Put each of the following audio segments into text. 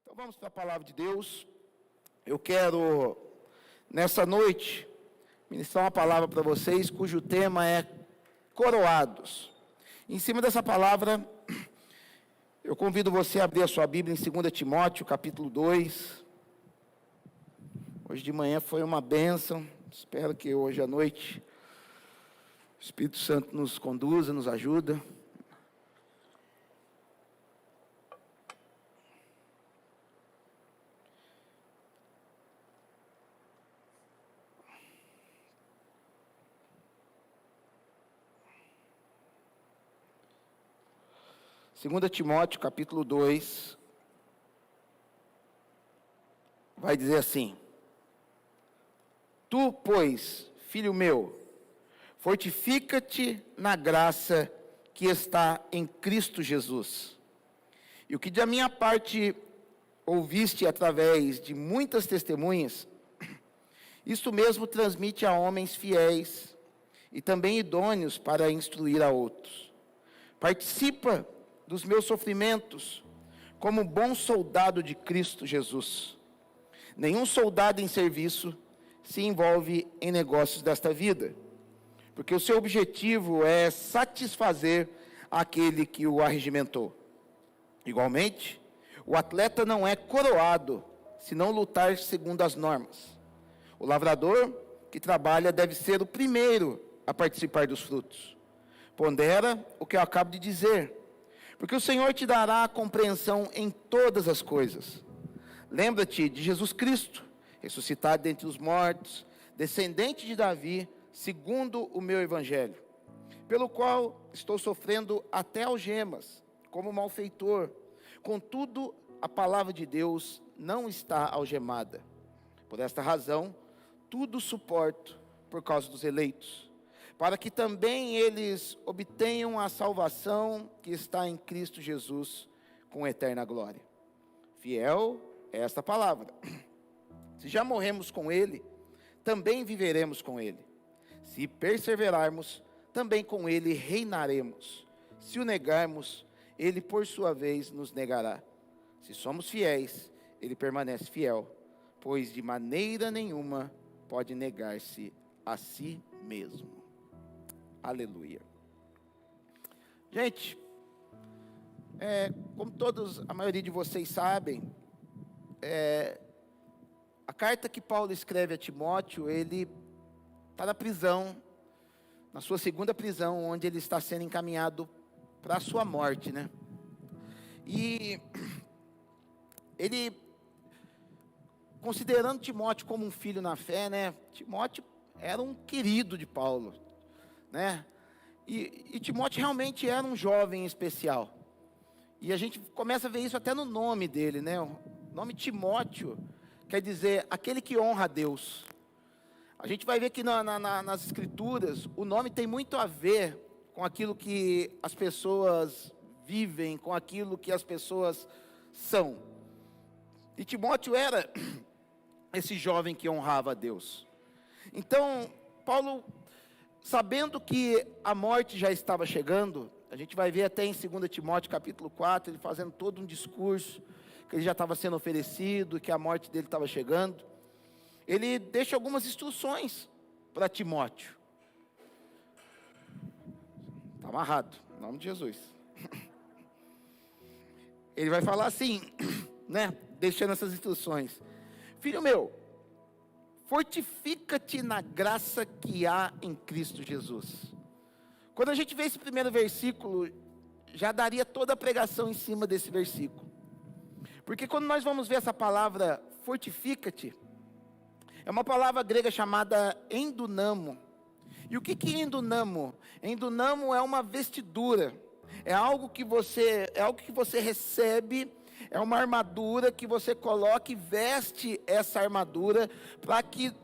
Então vamos para a palavra de Deus. Eu quero, nessa noite, ministrar uma palavra para vocês, cujo tema é coroados. Em cima dessa palavra, eu convido você a abrir a sua Bíblia em 2 Timóteo, capítulo 2. Hoje de manhã foi uma bênção. Espero que hoje à noite o Espírito Santo nos conduza, nos ajuda. Segunda Timóteo, capítulo 2, vai dizer assim: Tu, pois, filho meu, fortifica-te na graça que está em Cristo Jesus. E o que da minha parte ouviste através de muitas testemunhas, isto mesmo transmite a homens fiéis e também idôneos para instruir a outros. Participa dos meus sofrimentos, como bom soldado de Cristo Jesus. Nenhum soldado em serviço se envolve em negócios desta vida, porque o seu objetivo é satisfazer aquele que o arregimentou. Igualmente, o atleta não é coroado se não lutar segundo as normas. O lavrador que trabalha deve ser o primeiro a participar dos frutos. Pondera o que eu acabo de dizer, porque o Senhor te dará a compreensão em todas as coisas. Lembra-te de Jesus Cristo, ressuscitado dentre os mortos, descendente de Davi, segundo o meu evangelho, pelo qual estou sofrendo até algemas, como malfeitor. Contudo, a palavra de Deus não está algemada. Por esta razão, tudo suporto por causa dos eleitos, para que também eles obtenham a salvação que está em Cristo Jesus, com eterna glória. Fiel é esta palavra. Se já morremos com Ele, também viveremos com Ele. Se perseverarmos, também com Ele reinaremos. Se o negarmos, Ele por sua vez nos negará. Se somos fiéis, Ele permanece fiel, pois de maneira nenhuma pode negar-se a si mesmo. Aleluia. Gente, como a maioria de vocês sabem, a carta que Paulo escreve a Timóteo, ele está na prisão, na sua segunda prisão, onde ele está sendo encaminhado para a sua morte, né? E ele, considerando Timóteo como um filho na fé, né? Timóteo era um querido de Paulo, né? E Timóteo realmente era um jovem especial. E a gente começa a ver isso até no nome dele, né? O nome Timóteo quer dizer aquele que honra a Deus. A gente vai ver que nas escrituras o nome tem muito a ver com aquilo que as pessoas vivem, com aquilo que as pessoas são. E Timóteo era esse jovem que honrava a Deus. Então, Paulo, sabendo que a morte já estava chegando, a gente vai ver até em 2 Timóteo capítulo 4, ele fazendo todo um discurso, que ele já estava sendo oferecido, que a morte dele estava chegando. Ele deixa algumas instruções para Timóteo. Está amarrado, em nome de Jesus. Ele vai falar assim, né, deixando essas instruções: Filho meu, fortifica-te na graça que há em Cristo Jesus. Quando a gente vê esse primeiro versículo, já daria toda a pregação em cima desse versículo. Porque quando nós vamos ver essa palavra fortifica-te, é uma palavra grega chamada endunamo. E o que é endunamo? Endunamo é uma vestidura, é algo que você recebe, é uma armadura que você coloca e veste essa armadura, para que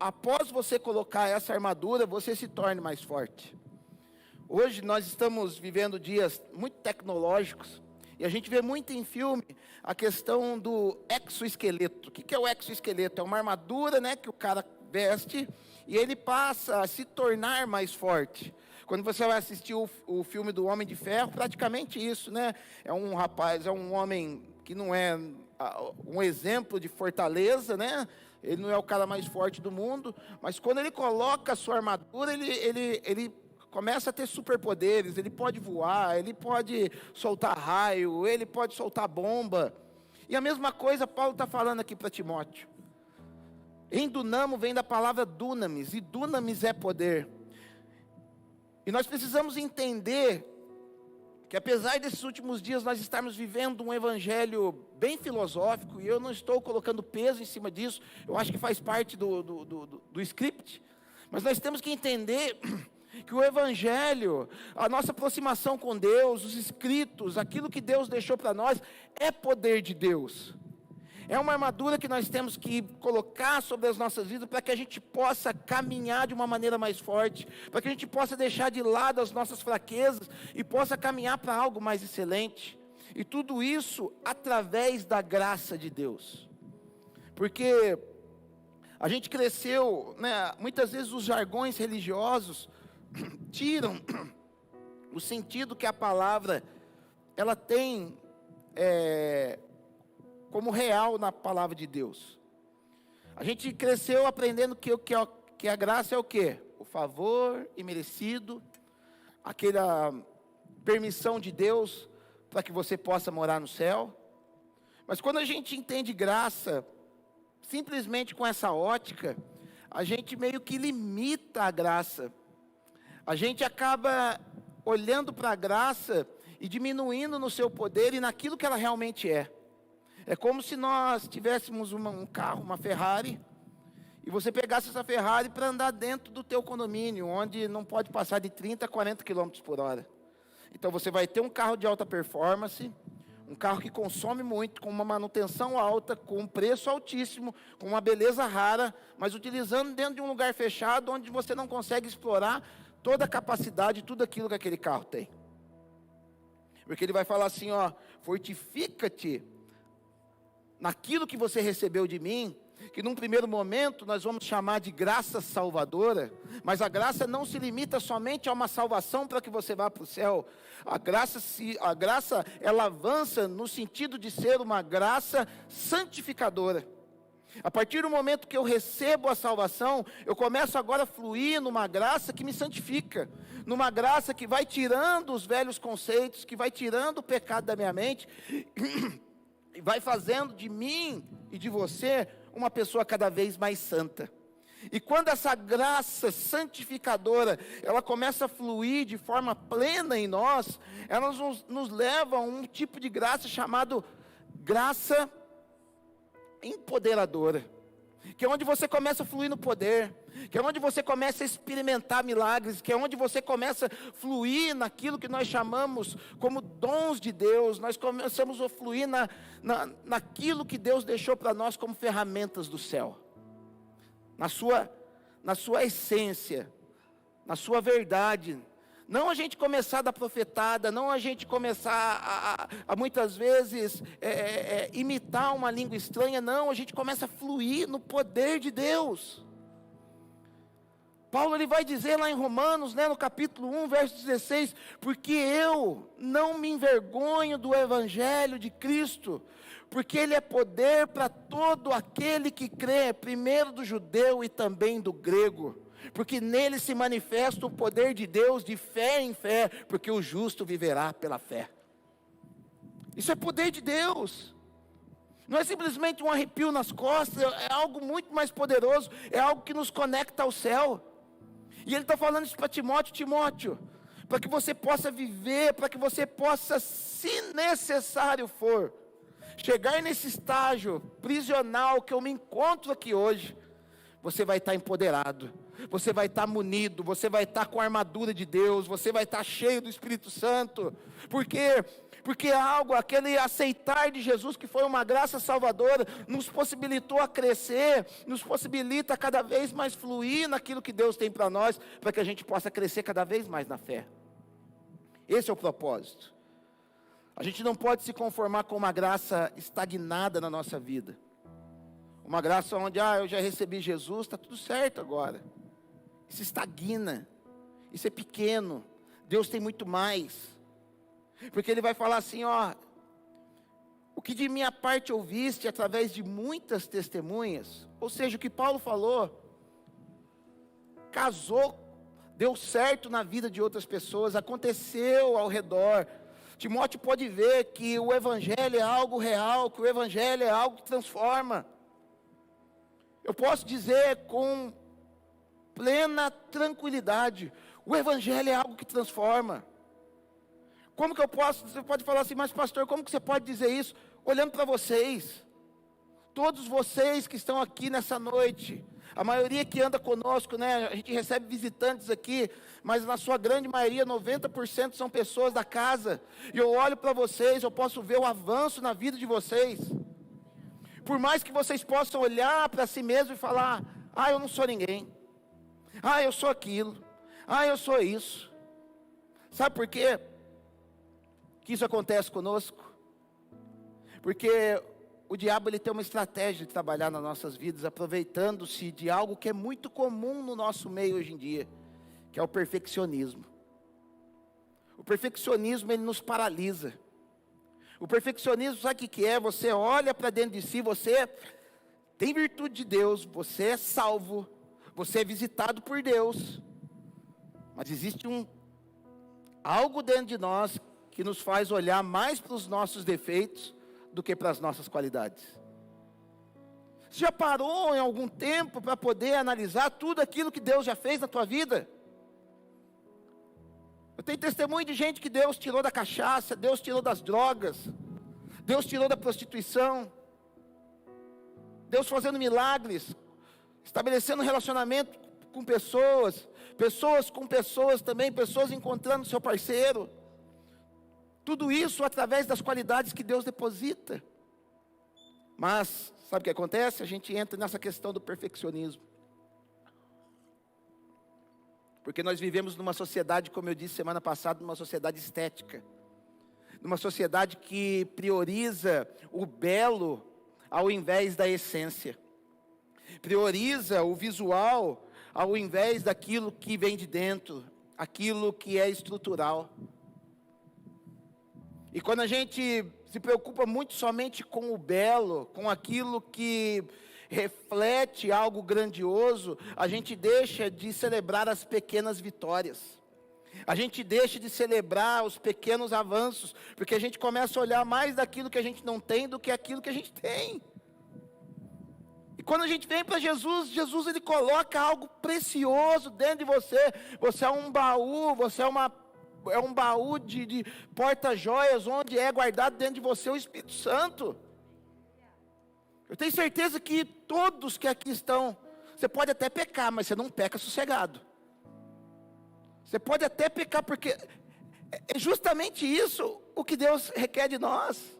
após você colocar essa armadura, você se torne mais forte. Hoje nós estamos vivendo dias muito tecnológicos, e a gente vê muito em filme a questão do exoesqueleto. O que é o exoesqueleto? É uma armadura, né, que o cara veste, e ele passa a se tornar mais forte. Quando você vai assistir o filme do Homem de Ferro, praticamente isso, né? É um rapaz, é um homem que não é um exemplo de fortaleza, né? Ele não é o cara mais forte do mundo, mas quando ele coloca a sua armadura, ele começa a ter superpoderes, ele pode voar, ele pode soltar raio, ele pode soltar bomba. E a mesma coisa Paulo está falando aqui para Timóteo. Em dunamo vem da palavra dunamis, e dunamis é poder. E nós precisamos entender que apesar desses últimos dias nós estarmos vivendo um evangelho bem filosófico, e eu não estou colocando peso em cima disso, eu acho que faz parte do script, mas nós temos que entender que o evangelho, a nossa aproximação com Deus, os escritos, aquilo que Deus deixou para nós, é poder de Deus. É uma armadura que nós temos que colocar sobre as nossas vidas para que a gente possa caminhar de uma maneira mais forte, para que a gente possa deixar de lado as nossas fraquezas e possa caminhar para algo mais excelente. E tudo isso através da graça de Deus. Porque a gente cresceu, né, muitas vezes os jargões religiosos tiram o sentido que a palavra ela tem como real na palavra de Deus. A gente cresceu aprendendo que a graça é o quê? O favor imerecido, aquela permissão de Deus para que você possa morar no céu. Mas quando a gente entende graça, simplesmente com essa ótica, a gente meio que limita a graça. A gente acaba olhando para a graça e diminuindo no seu poder e naquilo que ela realmente é. É como se nós tivéssemos um carro, uma Ferrari, e você pegasse essa Ferrari para andar dentro do teu condomínio, onde não pode passar de 30 a 40 km por hora. Então você vai ter um carro de alta performance, um carro que consome muito, com uma manutenção alta, com um preço altíssimo, com uma beleza rara, mas utilizando dentro de um lugar fechado, onde você não consegue explorar toda a capacidade, tudo aquilo que aquele carro tem. Porque ele vai falar assim, ó, fortifica-te naquilo que você recebeu de mim, que num primeiro momento nós vamos chamar de graça salvadora, mas a graça não se limita somente a uma salvação para que você vá para o céu. A graça ela avança no sentido de ser uma graça santificadora. A partir do momento que eu recebo a salvação, eu começo agora a fluir numa graça que me santifica, numa graça que vai tirando os velhos conceitos, que vai tirando o pecado da minha mente, e vai fazendo de mim e de você uma pessoa cada vez mais santa. E quando essa graça santificadora, ela começa a fluir de forma plena em nós, ela nos leva a um tipo de graça chamado graça empoderadora, que é onde você começa a fluir no poder, que é onde você começa a experimentar milagres, que é onde você começa a fluir naquilo que nós chamamos como dons de Deus. Nós começamos a fluir naquilo que Deus deixou para nós como ferramentas do céu, na sua essência, na sua verdade. Não a gente começar da profetada, não a gente começar a muitas vezes imitar uma língua estranha, não, a gente começa a fluir no poder de Deus. Paulo ele vai dizer lá em Romanos, né, no capítulo 1, verso 16, porque eu não me envergonho do evangelho de Cristo, porque ele é poder para todo aquele que crê, primeiro do judeu e também do grego. Porque nele se manifesta o poder de Deus de fé em fé, porque o justo viverá pela fé. Isso é poder de Deus. Não é simplesmente um arrepio nas costas, é algo muito mais poderoso, é algo que nos conecta ao céu. E ele está falando isso para Timóteo, para que você possa viver, para que você possa, se necessário for, chegar nesse estágio prisional que eu me encontro aqui hoje, você vai estar empoderado, você vai estar munido, você vai estar com a armadura de Deus, você vai estar cheio do Espírito Santo. Por quê? Porque aquele aceitar de Jesus, que foi uma graça salvadora, nos possibilitou a crescer, nos possibilita cada vez mais fluir naquilo que Deus tem para nós, para que a gente possa crescer cada vez mais na fé. Esse é o propósito. A gente não pode se conformar com uma graça estagnada na nossa vida. Uma graça onde, eu já recebi Jesus, está tudo certo agora. Isso estagna, isso é pequeno, Deus tem muito mais. Porque ele vai falar assim, o que de minha parte ouviste através de muitas testemunhas, ou seja, o que Paulo falou, casou, deu certo na vida de outras pessoas, aconteceu ao redor. Timóteo pode ver que o Evangelho é algo real, que o Evangelho é algo que transforma. Eu posso dizer com plena tranquilidade, o Evangelho é algo que transforma. Como que eu posso, você pode falar assim, mas pastor, como que você pode dizer isso? Olhando para vocês, todos vocês que estão aqui nessa noite, a maioria que anda conosco, né? A gente recebe visitantes aqui, mas na sua grande maioria, 90% são pessoas da casa. E eu olho para vocês, eu posso ver o avanço na vida de vocês. Por mais que vocês possam olhar para si mesmo e falar, eu não sou ninguém. Eu sou aquilo. Eu sou isso. Sabe por quê que isso acontece conosco? Porque o diabo ele tem uma estratégia de trabalhar nas nossas vidas, aproveitando-se de algo que é muito comum no nosso meio hoje em dia, que é o perfeccionismo. O perfeccionismo ele nos paralisa. O perfeccionismo, sabe o que é? Você olha para dentro de si, você tem virtude de Deus, você é salvo, você é visitado por Deus, mas existe algo dentro de nós que nos faz olhar mais para os nossos defeitos do que para as nossas qualidades. Você já parou em algum tempo para poder analisar tudo aquilo que Deus já fez na tua vida? Eu tenho testemunho de gente que Deus tirou da cachaça, Deus tirou das drogas, Deus tirou da prostituição, Deus fazendo milagres, estabelecendo relacionamento com pessoas, pessoas com pessoas também, pessoas encontrando seu parceiro. Tudo isso através das qualidades que Deus deposita. Mas, sabe o que acontece? A gente entra nessa questão do perfeccionismo. Porque nós vivemos numa sociedade, como eu disse semana passada, numa sociedade estética. Numa sociedade que prioriza o belo ao invés da essência. Prioriza o visual ao invés daquilo que vem de dentro, aquilo que é estrutural. E quando a gente se preocupa muito somente com o belo, com aquilo que reflete algo grandioso, a gente deixa de celebrar as pequenas vitórias. A gente deixa de celebrar os pequenos avanços, porque a gente começa a olhar mais daquilo que a gente não tem do que aquilo que a gente tem. E quando a gente vem para Jesus, Jesus ele coloca algo precioso dentro de você. Você é um baú, você é um baú de porta-joias, onde é guardado dentro de você o Espírito Santo. Eu tenho certeza que todos que aqui estão, você pode até pecar, mas você não peca sossegado. Você pode até pecar, porque é justamente isso o que Deus requer de nós.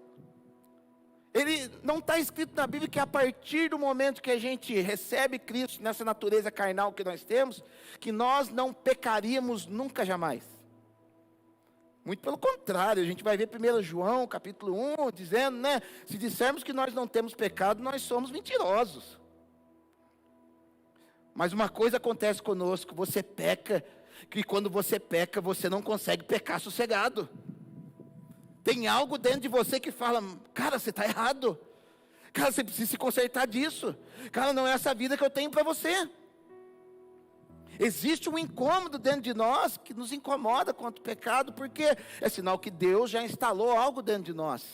Ele não está escrito na Bíblia que a partir do momento que a gente recebe Cristo nessa natureza carnal que nós temos, que nós não pecaríamos nunca jamais. Muito pelo contrário, a gente vai ver 1 João capítulo 1, dizendo, né, se dissermos que nós não temos pecado, nós somos mentirosos. Mas uma coisa acontece conosco, você peca, que quando você peca, você não consegue pecar sossegado. Tem algo dentro de você que fala, cara, você está errado. Cara, você precisa se consertar disso. Cara, não é essa vida que eu tenho para você. Existe um incômodo dentro de nós que nos incomoda quanto ao pecado, porque é sinal que Deus já instalou algo dentro de nós.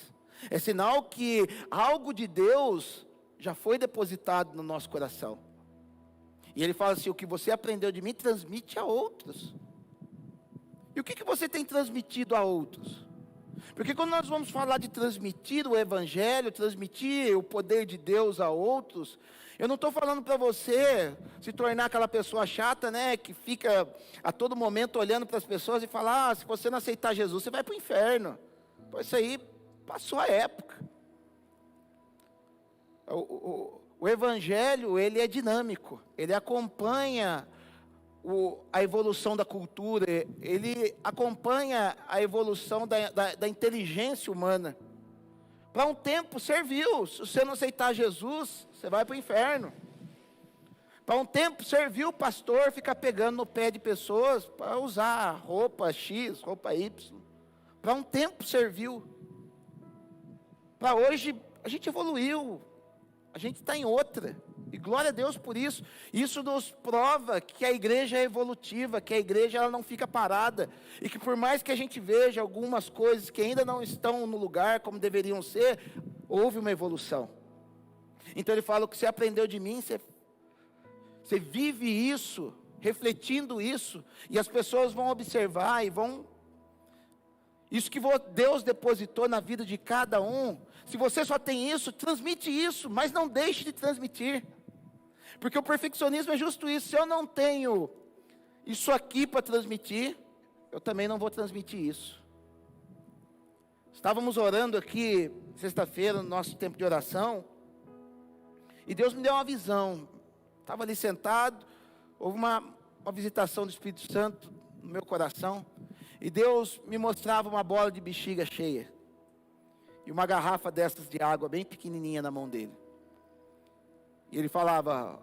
É sinal que algo de Deus já foi depositado no nosso coração. E ele fala assim, o que você aprendeu de mim, transmite a outros. E o que você tem transmitido a outros? Porque quando nós vamos falar de transmitir o Evangelho, transmitir o poder de Deus a outros, eu não estou falando para você se tornar aquela pessoa chata, né, que fica a todo momento olhando para as pessoas e falar, se você não aceitar Jesus, você vai para o inferno. Pô, isso aí passou a época. O Evangelho, ele é dinâmico, ele acompanha a evolução da cultura, ele acompanha a evolução da inteligência humana. Para um tempo serviu, se você não aceitar Jesus, você vai para o inferno. Para um tempo serviu o pastor ficar pegando no pé de pessoas para usar roupa X, roupa Y. Para um tempo serviu. para hoje, a gente evoluiu, a gente está em outra, e glória a Deus por isso. Isso nos prova que a igreja é evolutiva, que a igreja ela não fica parada, e que por mais que a gente veja algumas coisas que ainda não estão no lugar como deveriam ser, houve uma evolução. Então ele fala: o que você aprendeu de mim, você vive isso, refletindo isso, e as pessoas vão observar e vão... Isso que Deus depositou na vida de cada um, se você só tem isso, transmite isso, mas não deixe de transmitir. Porque o perfeccionismo é justo isso. Se eu não tenho isso aqui para transmitir, eu também não vou transmitir isso. Estávamos orando aqui, sexta-feira, no nosso tempo de oração, e Deus me deu uma visão. Estava ali sentado, houve uma visitação do Espírito Santo no meu coração, e Deus me mostrava uma bola de bexiga cheia, e uma garrafa dessas de água bem pequenininha na mão dele. E ele falava: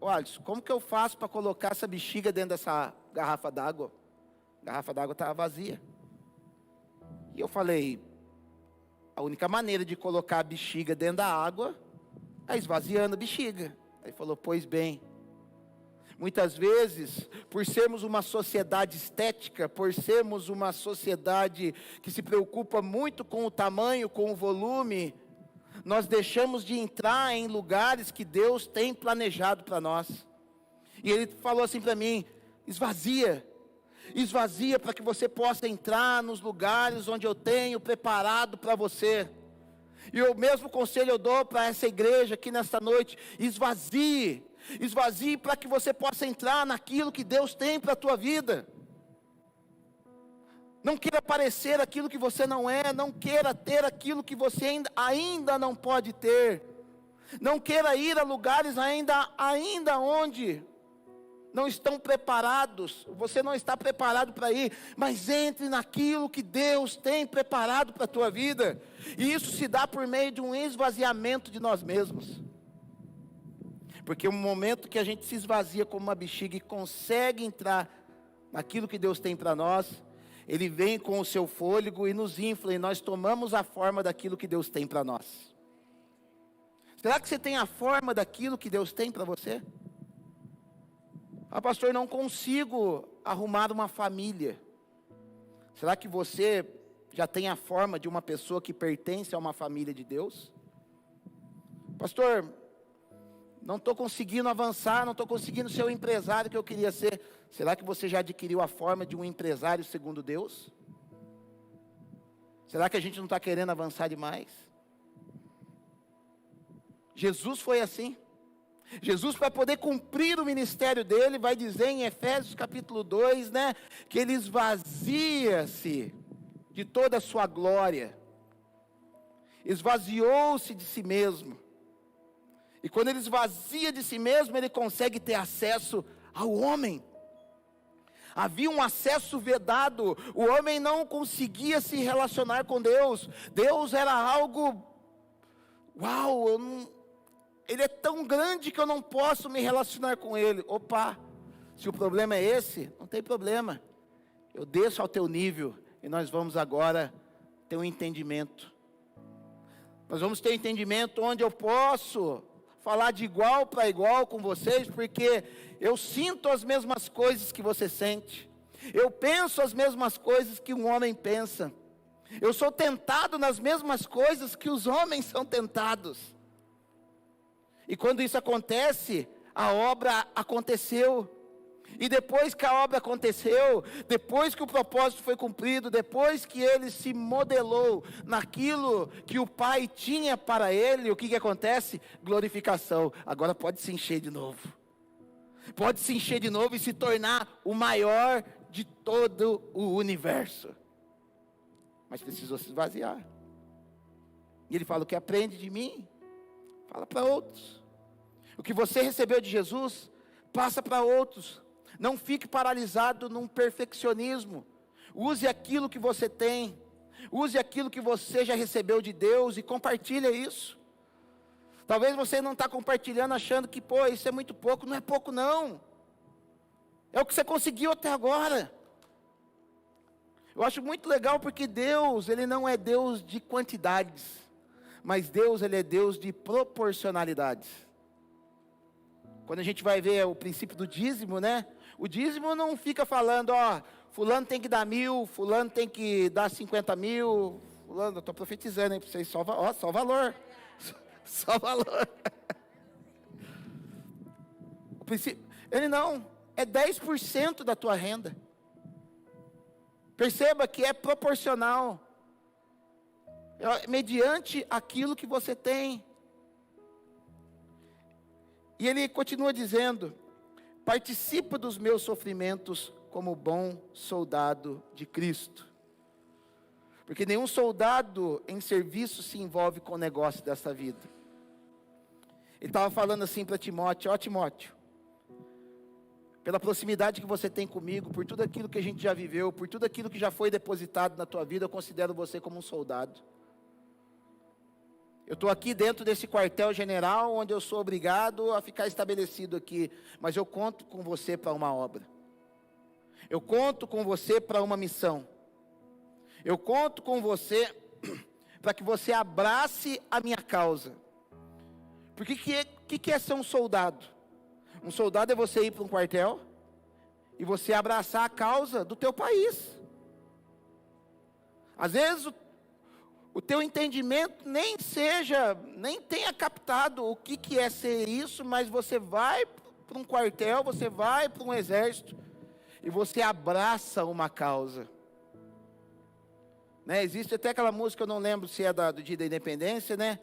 olha, como que eu faço para colocar essa bexiga dentro dessa garrafa d'água? A garrafa d'água estava vazia. E eu falei: a única maneira de colocar a bexiga dentro da água é esvaziando a bexiga. Ele falou: pois bem, muitas vezes, por sermos uma sociedade estética, por sermos uma sociedade que se preocupa muito com o tamanho, com o volume, nós deixamos de entrar em lugares que Deus tem planejado para nós. E ele falou assim para mim: esvazia para que você possa entrar nos lugares onde eu tenho preparado para você. E o mesmo conselho eu dou para essa igreja aqui nesta noite: esvazie para que você possa entrar naquilo que Deus tem para a tua vida. Não queira parecer aquilo que você não é, não queira ter aquilo que você ainda não pode ter. Não queira ir a lugares ainda onde não estão preparados, você não está preparado para ir, mas entre naquilo que Deus tem preparado para a tua vida. E isso se dá por meio de um esvaziamento de nós mesmos. Porque o momento que a gente se esvazia como uma bexiga e consegue entrar naquilo que Deus tem para nós, Ele vem com o seu fôlego e nos infla, e nós tomamos a forma daquilo que Deus tem para nós. Será que você tem a forma daquilo que Deus tem para você? Ah, pastor, não consigo arrumar uma família. Será que você já tem a forma de uma pessoa que pertence a uma família de Deus? Pastor, não estou conseguindo avançar, não estou conseguindo ser o empresário que eu queria ser. Será que você já adquiriu a forma de um empresário segundo Deus? Será que a gente não está querendo avançar demais? Jesus foi assim. Jesus, para poder cumprir o ministério dele, vai dizer em Efésios capítulo 2, né, que ele esvazia-se de toda a sua glória, esvaziou-se de si mesmo, e quando ele esvazia de si mesmo, ele consegue ter acesso ao homem. Havia um acesso vedado, o homem não conseguia se relacionar com Deus. Deus era algo, uau, Ele é tão grande que eu não posso me relacionar com Ele. Opa, se o problema é esse, não tem problema. Eu desço ao teu nível e nós vamos agora ter um entendimento. Nós vamos ter um entendimento onde eu posso falar de igual para igual com vocês, porque eu sinto as mesmas coisas que você sente. Eu penso as mesmas coisas que um homem pensa. Eu sou tentado nas mesmas coisas que os homens são tentados. E quando isso acontece, a obra aconteceu. E depois que a obra aconteceu, depois que o propósito foi cumprido, depois que ele se modelou naquilo que o Pai tinha para ele, o que acontece? Glorificação. Agora pode se encher de novo. Pode se encher de novo e se tornar o maior de todo o universo. Mas precisou se esvaziar. E ele fala: o que aprende de mim, fala para outros. O que você recebeu de Jesus, passa para outros. Não fique paralisado num perfeccionismo. Use aquilo que você tem. Use aquilo que você já recebeu de Deus e compartilhe isso. Talvez você não está compartilhando achando que, isso é muito pouco. Não é pouco não. É o que você conseguiu até agora. Eu acho muito legal porque Deus, Ele não é Deus de quantidades. Mas Deus, Ele é Deus de proporcionalidades. Quando a gente vai ver o princípio do dízimo, né? O dízimo não fica falando, ó, fulano tem que dar 1.000, fulano tem que dar 50 mil, fulano, eu estou profetizando, hein, para vocês, só valor, só valor. O princípio, ele não, é 10% da tua renda. Perceba que é proporcional, mediante aquilo que você tem. E ele continua dizendo: participa dos meus sofrimentos como bom soldado de Cristo. Porque nenhum soldado em serviço se envolve com o negócio dessa vida. Ele estava falando assim para Timóteo: ó Timóteo, pela proximidade que você tem comigo, por tudo aquilo que a gente já viveu, por tudo aquilo que já foi depositado na tua vida, eu considero você como um soldado. Eu estou aqui dentro desse quartel-general, onde eu sou obrigado a ficar estabelecido aqui, mas eu conto com você para uma obra. Eu conto com você para uma missão. Eu conto com você para que você abrace a minha causa. Porque que é ser um soldado? Um soldado é você ir para um quartel e você abraçar a causa do teu país. Às vezes o teu entendimento nem tenha captado o que é ser isso, mas você vai para um quartel, você vai para um exército, e você abraça uma causa. Né? Existe até aquela música, eu não lembro se é do Dia da Independência, né?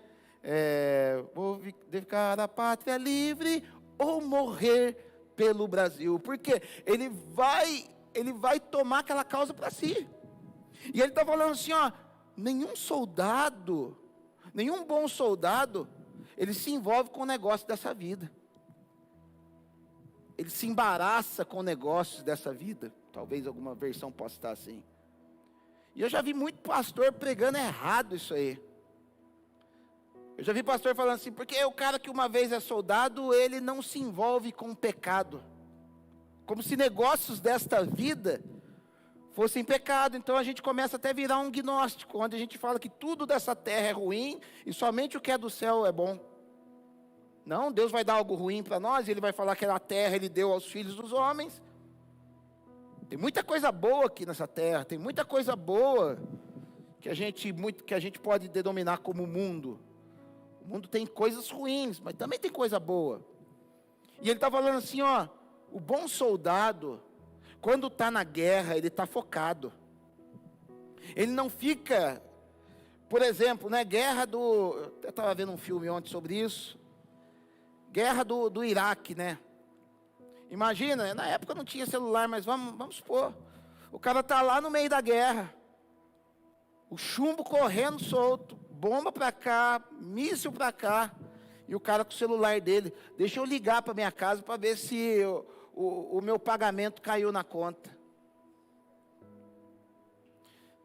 Vou ficar a pátria livre ou morrer pelo Brasil. Porque ele vai tomar aquela causa para si. E ele está falando assim, ó, nenhum bom soldado, ele se envolve com o negócio dessa vida. Ele se embaraça com negócios dessa vida. Talvez alguma versão possa estar assim. E eu já vi muito pastor pregando errado isso aí. Eu já vi pastor falando assim, porque o cara que uma vez é soldado, ele não se envolve com o pecado. Como se negócios desta vida fossem pecado. Então a gente começa até a virar um gnóstico, onde a gente fala que tudo dessa terra é ruim e somente o que é do céu é bom. Não, Deus vai dar algo ruim para nós, e Ele vai falar que a terra Ele deu aos filhos dos homens. Tem muita coisa boa aqui nessa terra, tem muita coisa boa que a gente pode denominar como mundo. O mundo tem coisas ruins, mas também tem coisa boa. E ele está falando assim, ó, o bom soldado, quando está na guerra, ele está focado. Ele não fica, por exemplo, né, eu estava vendo um filme ontem sobre isso, guerra do Iraque, né? Imagina, na época não tinha celular, mas vamos supor, o cara está lá no meio da guerra, o chumbo correndo solto, bomba para cá, míssil para cá, e o cara com o celular dele, deixa eu ligar para minha casa para ver se o meu pagamento caiu na conta.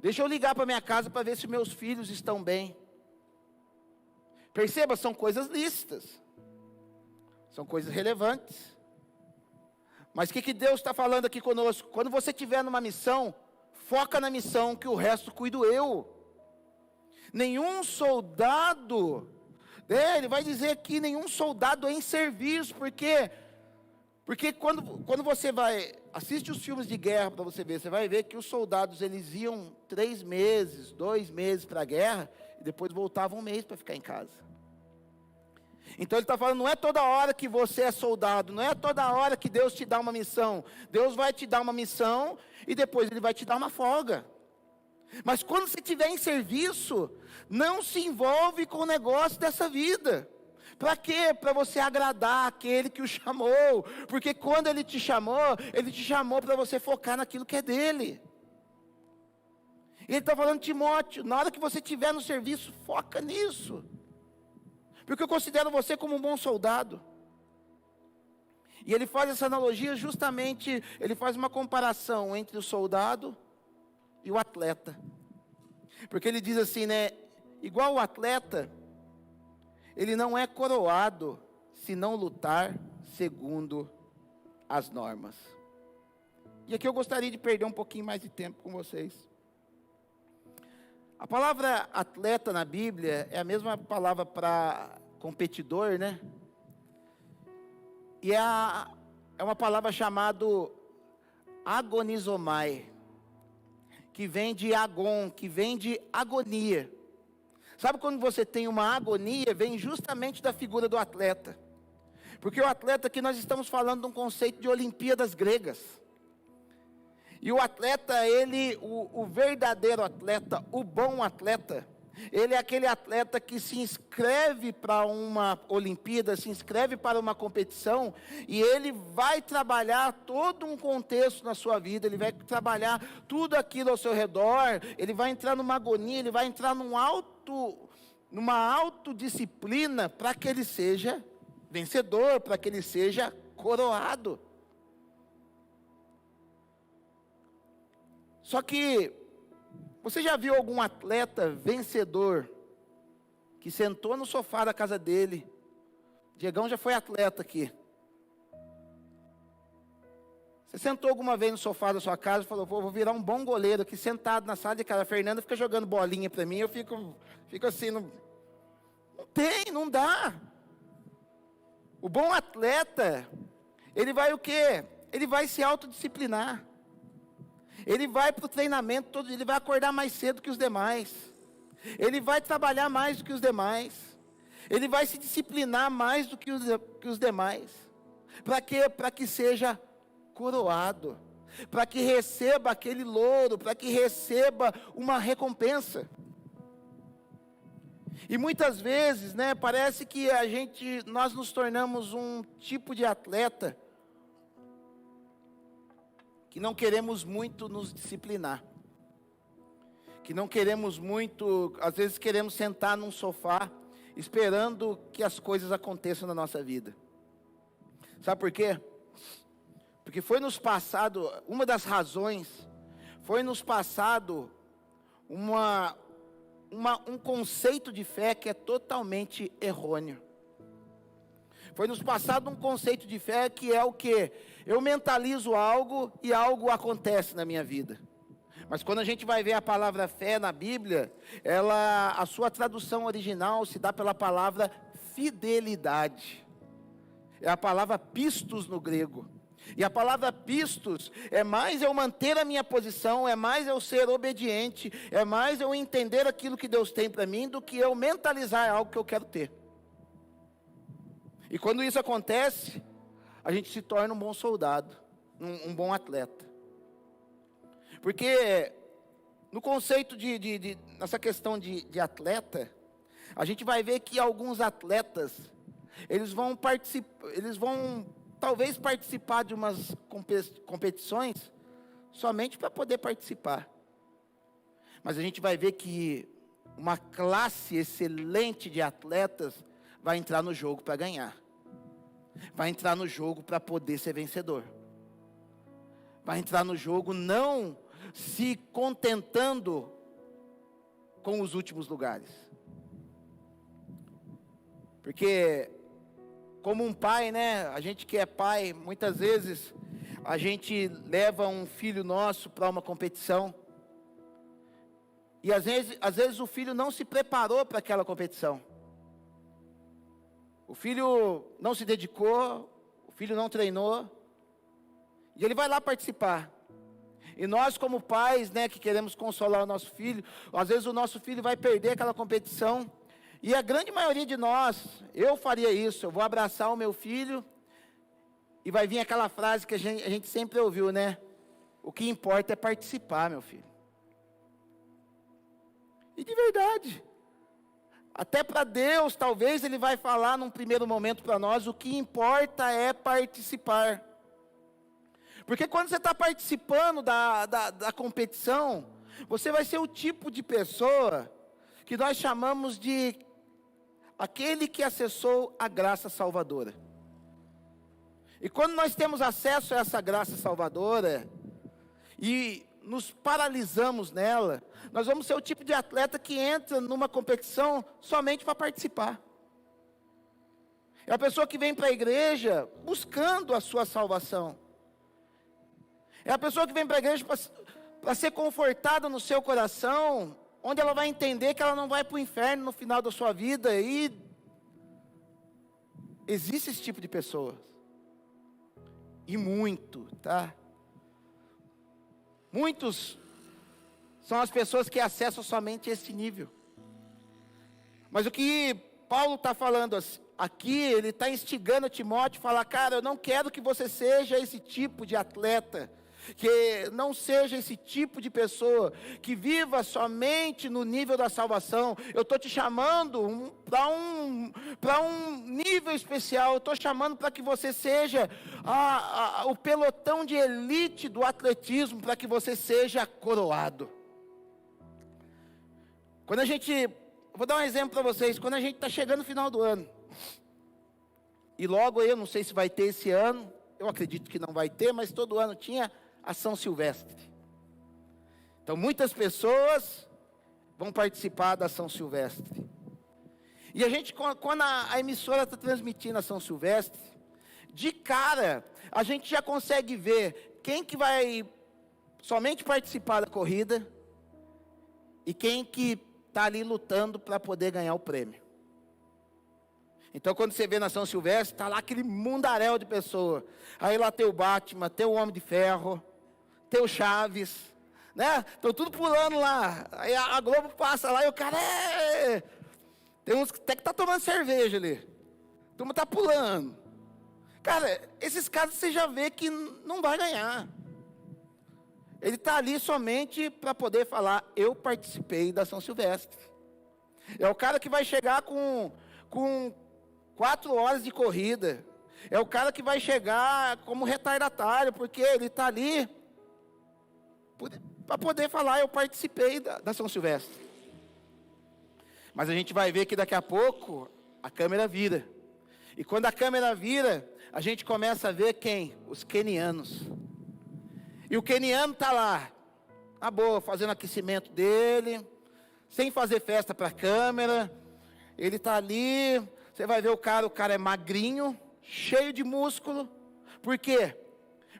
Deixa eu ligar para minha casa para ver se meus filhos estão bem. Perceba, são coisas lícitas. São coisas relevantes. Mas o que Deus está falando aqui conosco? Quando você estiver numa missão, foca na missão, que o resto cuido eu. Nenhum soldado, ele vai dizer aqui, nenhum soldado é em serviço, porque quando você assiste os filmes de guerra para você ver, você vai ver que os soldados, eles iam 3 meses, 2 meses para a guerra, e depois voltavam 1 mês para ficar em casa. Então ele está falando, não é toda hora que você é soldado, não é toda hora que Deus te dá uma missão. Deus vai te dar uma missão e depois Ele vai te dar uma folga. Mas quando você estiver em serviço, não se envolve com o negócio dessa vida. Para quê? Para você agradar aquele que o chamou. Porque quando Ele te chamou para você focar naquilo que é dele. E Ele está falando, Timóteo, na hora que você estiver no serviço, foca nisso. Porque eu considero você como um bom soldado. E ele faz essa analogia justamente, ele faz uma comparação entre o soldado e o atleta. Porque ele diz assim, né? Igual o atleta, ele não é coroado se não lutar segundo as normas. E aqui eu gostaria de perder um pouquinho mais de tempo com vocês. A palavra atleta na Bíblia é a mesma palavra para competidor, né? E é uma palavra chamada agonizomai, que vem de agon, que vem de agonia. Sabe quando você tem uma agonia, vem justamente da figura do atleta. Porque o atleta, aqui nós estamos falando de um conceito de Olimpíadas gregas. E o atleta, o verdadeiro atleta, o bom atleta, ele é aquele atleta que se inscreve para uma Olimpíada, se inscreve para uma competição, e ele vai trabalhar todo um contexto na sua vida, ele vai trabalhar tudo aquilo ao seu redor, ele vai entrar numa agonia, ele vai entrar numa autodisciplina para que ele seja vencedor, para que ele seja coroado. Só que, você já viu algum atleta vencedor que sentou no sofá da casa dele? Diegão já foi atleta aqui. Você sentou alguma vez no sofá da sua casa e falou, vou virar um bom goleiro aqui, sentado na sala de casa. A Fernanda fica jogando bolinha para mim, eu fico assim, não tem, não dá. O bom atleta, ele vai o quê? Ele vai se autodisciplinar. Ele vai para o treinamento, ele vai acordar mais cedo que os demais. Ele vai trabalhar mais do que os demais. Ele vai se disciplinar mais do que os demais. Para quê? Para que seja coroado. Para que receba aquele louro, para que receba uma recompensa. E muitas vezes, né, parece que nós nos tornamos um tipo de atleta que não queremos muito nos disciplinar, que não queremos muito, às vezes queremos sentar num sofá, esperando que as coisas aconteçam na nossa vida. Sabe por quê? Porque foi nos passado, uma das razões, foi nos passado um conceito de fé que é totalmente errôneo. Foi nos passado um conceito de fé que é o quê? Eu mentalizo algo e algo acontece na minha vida. Mas quando a gente vai ver a palavra fé na Bíblia, a sua tradução original se dá pela palavra fidelidade. É a palavra pistos no grego. E a palavra pistos é mais eu manter a minha posição, é mais eu ser obediente, é mais eu entender aquilo que Deus tem para mim do que eu mentalizar algo que eu quero ter. E quando isso acontece, a gente se torna um bom soldado, um bom atleta. Porque no conceito nessa questão de atleta, a gente vai ver que alguns atletas, eles vão talvez participar de umas competições somente para poder participar. Mas a gente vai ver que uma classe excelente de atletas vai entrar no jogo para ganhar. Vai entrar no jogo para poder ser vencedor. Vai entrar no jogo não se contentando com os últimos lugares. Porque, como um pai, né? A gente que é pai, muitas vezes, a gente leva um filho nosso para uma competição. E às vezes o filho não se preparou para aquela competição. O filho não se dedicou, o filho não treinou, e ele vai lá participar. E nós como pais, né, que queremos consolar o nosso filho, às vezes o nosso filho vai perder aquela competição, e a grande maioria de nós, eu faria isso, eu vou abraçar o meu filho, e vai vir aquela frase que a gente sempre ouviu, né? O que importa é participar, meu filho. E de verdade, até para Deus, talvez Ele vai falar num primeiro momento para nós, o que importa é participar. Porque quando você está participando da competição, você vai ser o tipo de pessoa que nós chamamos de aquele que acessou a graça salvadora. E quando nós temos acesso a essa graça salvadora, e nos paralisamos nela, nós vamos ser o tipo de atleta que entra numa competição somente para participar. É a pessoa que vem para a igreja buscando a sua salvação. É a pessoa que vem para a igreja para ser confortada no seu coração, onde ela vai entender que ela não vai para o inferno no final da sua vida. E existe esse tipo de pessoa. E muito, tá? Muitos são as pessoas que acessam somente esse nível. Mas o que Paulo está falando aqui, ele está instigando Timóteo a falar: cara, eu não quero que você seja esse tipo de atleta, que não seja esse tipo de pessoa, que viva somente no nível da salvação. Eu estou te chamando para um nível especial. Eu estou chamando para que você seja o pelotão de elite do atletismo, para que você seja coroado. Quando a gente, vou dar um exemplo para vocês, quando a gente está chegando no final do ano, e logo eu não sei se vai ter esse ano, eu acredito que não vai ter, mas todo ano tinha a São Silvestre. Então muitas pessoas vão participar da São Silvestre. E a gente, quando a emissora está transmitindo a São Silvestre, de cara, a gente já consegue ver quem que vai somente participar da corrida e quem que está ali lutando para poder ganhar o prêmio. Então quando você vê na São Silvestre, está lá aquele mundaréu de pessoas. Aí lá tem o Batman, tem o Homem de Ferro, tem o Chaves, né? Estão tudo pulando lá. Aí a Globo passa lá e o cara tem uns que até que tá tomando cerveja ali. A turma tá pulando. Cara, esses caras você já vê que não vai ganhar. Ele está ali somente para poder falar: eu participei da São Silvestre. É o cara que vai chegar com 4 horas de corrida. É o cara que vai chegar como retardatário, porque ele está ali para poder falar: eu participei da São Silvestre. Mas a gente vai ver que daqui a pouco a câmera vira. E quando a câmera vira, a gente começa a ver quem? Os quenianos. E o queniano está lá, na boa, fazendo aquecimento dele, sem fazer festa para a câmera. Ele está ali, você vai ver o cara é magrinho, cheio de músculo. Por quê?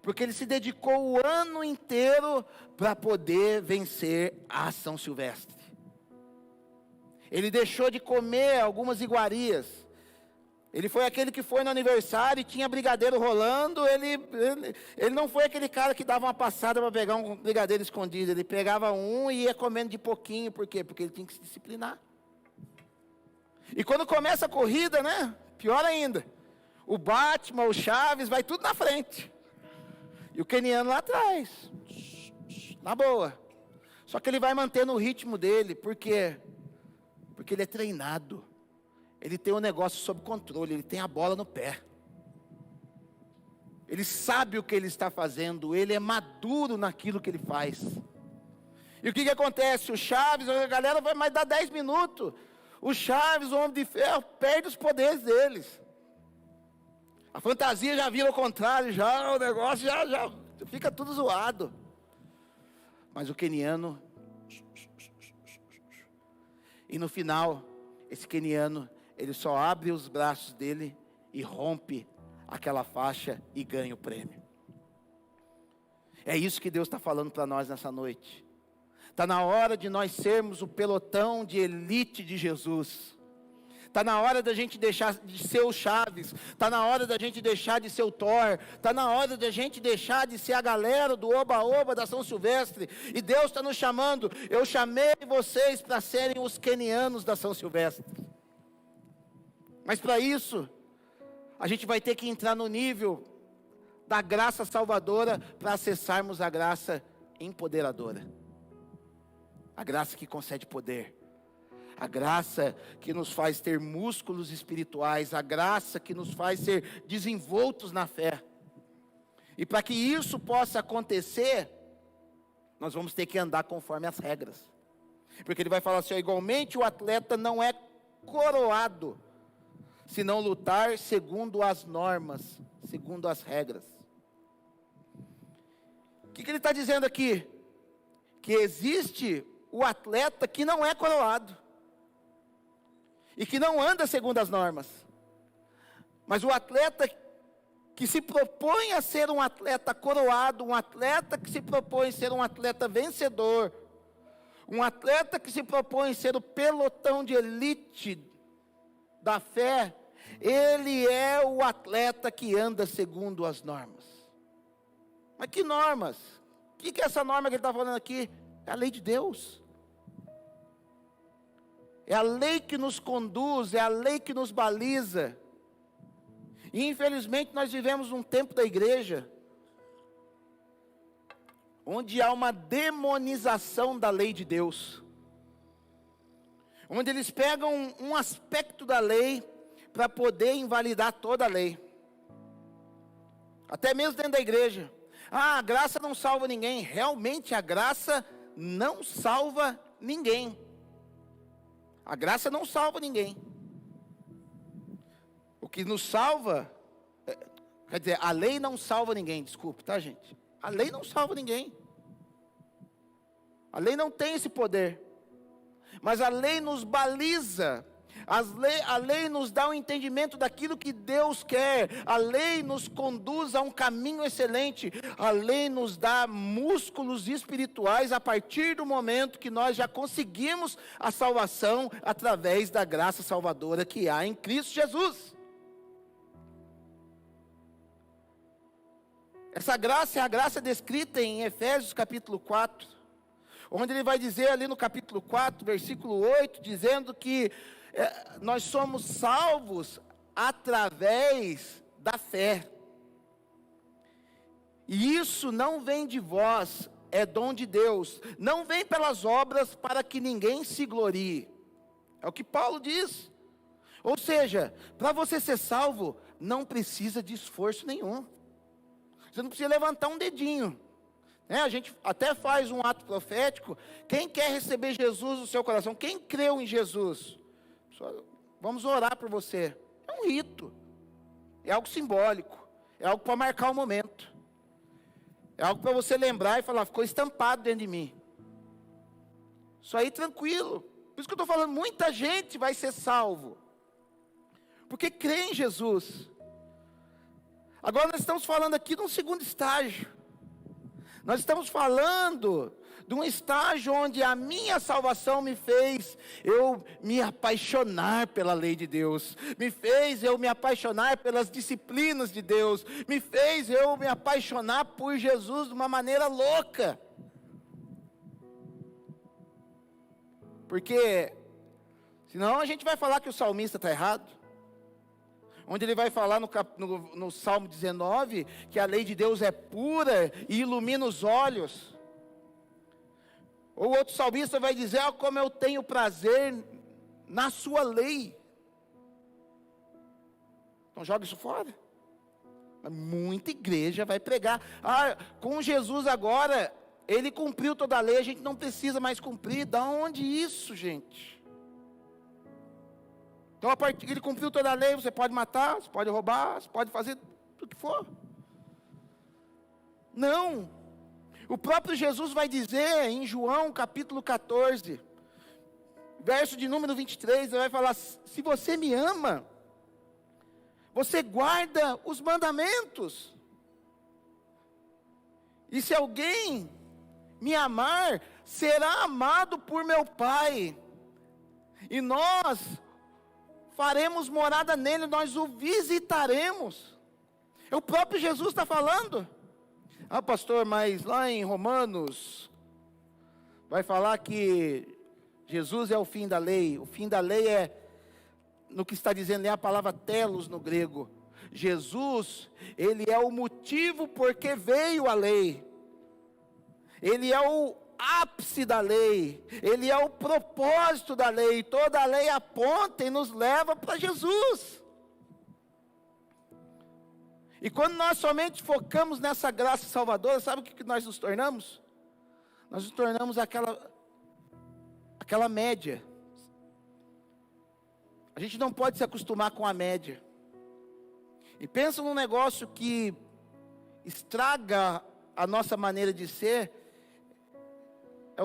Porque ele se dedicou o ano inteiro para poder vencer a São Silvestre. Ele deixou de comer algumas iguarias. Ele foi aquele que foi no aniversário e tinha brigadeiro rolando. Ele não foi aquele cara que dava uma passada para pegar um brigadeiro escondido. Ele pegava um e ia comendo de pouquinho. Por quê? Porque ele tinha que se disciplinar. E quando começa a corrida, né? Pior ainda. O Batman, o Chaves, vai tudo na frente. E o queniano lá atrás. Na boa. Só que ele vai mantendo o ritmo dele. Por quê? Porque ele é treinado. Ele tem o negócio sob controle, ele tem a bola no pé. Ele sabe o que ele está fazendo, ele é maduro naquilo que ele faz. E o que acontece? O Chaves, a galera vai mais dar 10 minutos. O Chaves, o Homem de Ferro, perde os poderes deles. A fantasia já vira ao contrário, já o negócio já fica tudo zoado. Mas o queniano, e no final, esse queniano, ele só abre os braços dele e rompe aquela faixa e ganha o prêmio. É isso que Deus está falando para nós nessa noite. Está na hora de nós sermos o pelotão de elite de Jesus. Está na hora da gente deixar de ser o Chaves. Está na hora da gente deixar de ser o Thor. Está na hora da gente deixar de ser a galera do Oba-Oba da São Silvestre. E Deus está nos chamando. Eu chamei vocês para serem os quenianos da São Silvestre. Mas para isso, a gente vai ter que entrar no nível da graça salvadora para acessarmos a graça empoderadora. A graça que concede poder. A graça que nos faz ter músculos espirituais. A graça que nos faz ser desenvoltos na fé. E para que isso possa acontecer, nós vamos ter que andar conforme as regras. Porque ele vai falar assim: igualmente o atleta não é coroado se não lutar segundo as normas, segundo as regras. O que ele está dizendo aqui? Que existe o atleta que não é coroado, e que não anda segundo as normas. Mas o atleta que se propõe a ser um atleta coroado, um atleta que se propõe a ser um atleta vencedor, Um atleta que se propõe ser o pelotão de elite da fé, ele é o atleta que anda segundo as normas. Mas que normas? O que é essa norma que ele está falando aqui? É a lei de Deus. É a lei que nos conduz, é a lei que nos baliza. E infelizmente nós vivemos um tempo da igreja onde há uma demonização da lei de Deus. Onde eles pegam um aspecto da lei para poder invalidar toda a lei. Até mesmo dentro da igreja. Ah, a graça não salva ninguém. Realmente a graça não salva ninguém. A graça não salva ninguém. O que nos salva, quer dizer, a lei não salva ninguém, desculpe, tá, gente? A lei não salva ninguém. A lei não tem esse poder. Mas a lei nos baliza. A lei nos dá um entendimento daquilo que Deus quer. A lei nos conduz a um caminho excelente. A lei nos dá músculos espirituais a partir do momento que nós já conseguimos a salvação através da graça salvadora que há em Cristo Jesus. Essa graça é a graça descrita em Efésios capítulo 4, onde ele vai dizer ali no capítulo 4, versículo 8, dizendo que nós somos salvos através da fé. E isso não vem de vós, é dom de Deus. Não vem pelas obras para que ninguém se glorie. É o que Paulo diz. Ou seja, para você ser salvo, não precisa de esforço nenhum. Você não precisa levantar um dedinho. A gente até faz um ato profético. Quem quer receber Jesus no seu coração? Quem creu em Jesus? Vamos orar por você. É um rito. É algo simbólico. É algo para marcar o momento. É algo para você lembrar e falar, ficou estampado dentro de mim. Isso aí tranquilo. Por isso que eu estou falando, muita gente vai ser salvo. Porque crê em Jesus. Agora nós estamos falando aqui de um segundo estágio. Nós estamos falando de um estágio onde a minha salvação me fez eu me apaixonar pela lei de Deus. Me fez eu me apaixonar pelas disciplinas de Deus. Me fez eu me apaixonar por Jesus de uma maneira louca. Porque senão a gente vai falar que o salmista está errado. Onde ele vai falar no Salmo 19, que a lei de Deus é pura e ilumina os olhos. Ou outro salmista vai dizer, como eu tenho prazer na sua lei. Então joga isso fora. Muita igreja vai pregar, com Jesus agora, ele cumpriu toda a lei, a gente não precisa mais cumprir. Da onde isso, gente? Então, a partir que ele cumpriu toda a lei, você pode matar, você pode roubar, você pode fazer o que for. Não. O próprio Jesus vai dizer em João capítulo 14, verso de número 23, ele vai falar, se você me ama, você guarda os mandamentos. E se alguém me amar, será amado por meu Pai. E nós faremos morada nele, nós o visitaremos. O próprio Jesus está falando. Pastor, mas lá em Romanos, vai falar que Jesus é o fim da lei. O fim da lei no que está dizendo, é a palavra telos no grego. Jesus, ele é o motivo porque veio a lei. Ele é o ápice da lei, ele é o propósito da lei, toda a lei aponta e nos leva para Jesus. E quando nós somente focamos nessa graça salvadora, sabe o que nós nos tornamos? Nós nos tornamos aquela média. A gente não pode se acostumar com a média. E pensa num negócio que estraga a nossa maneira de ser. É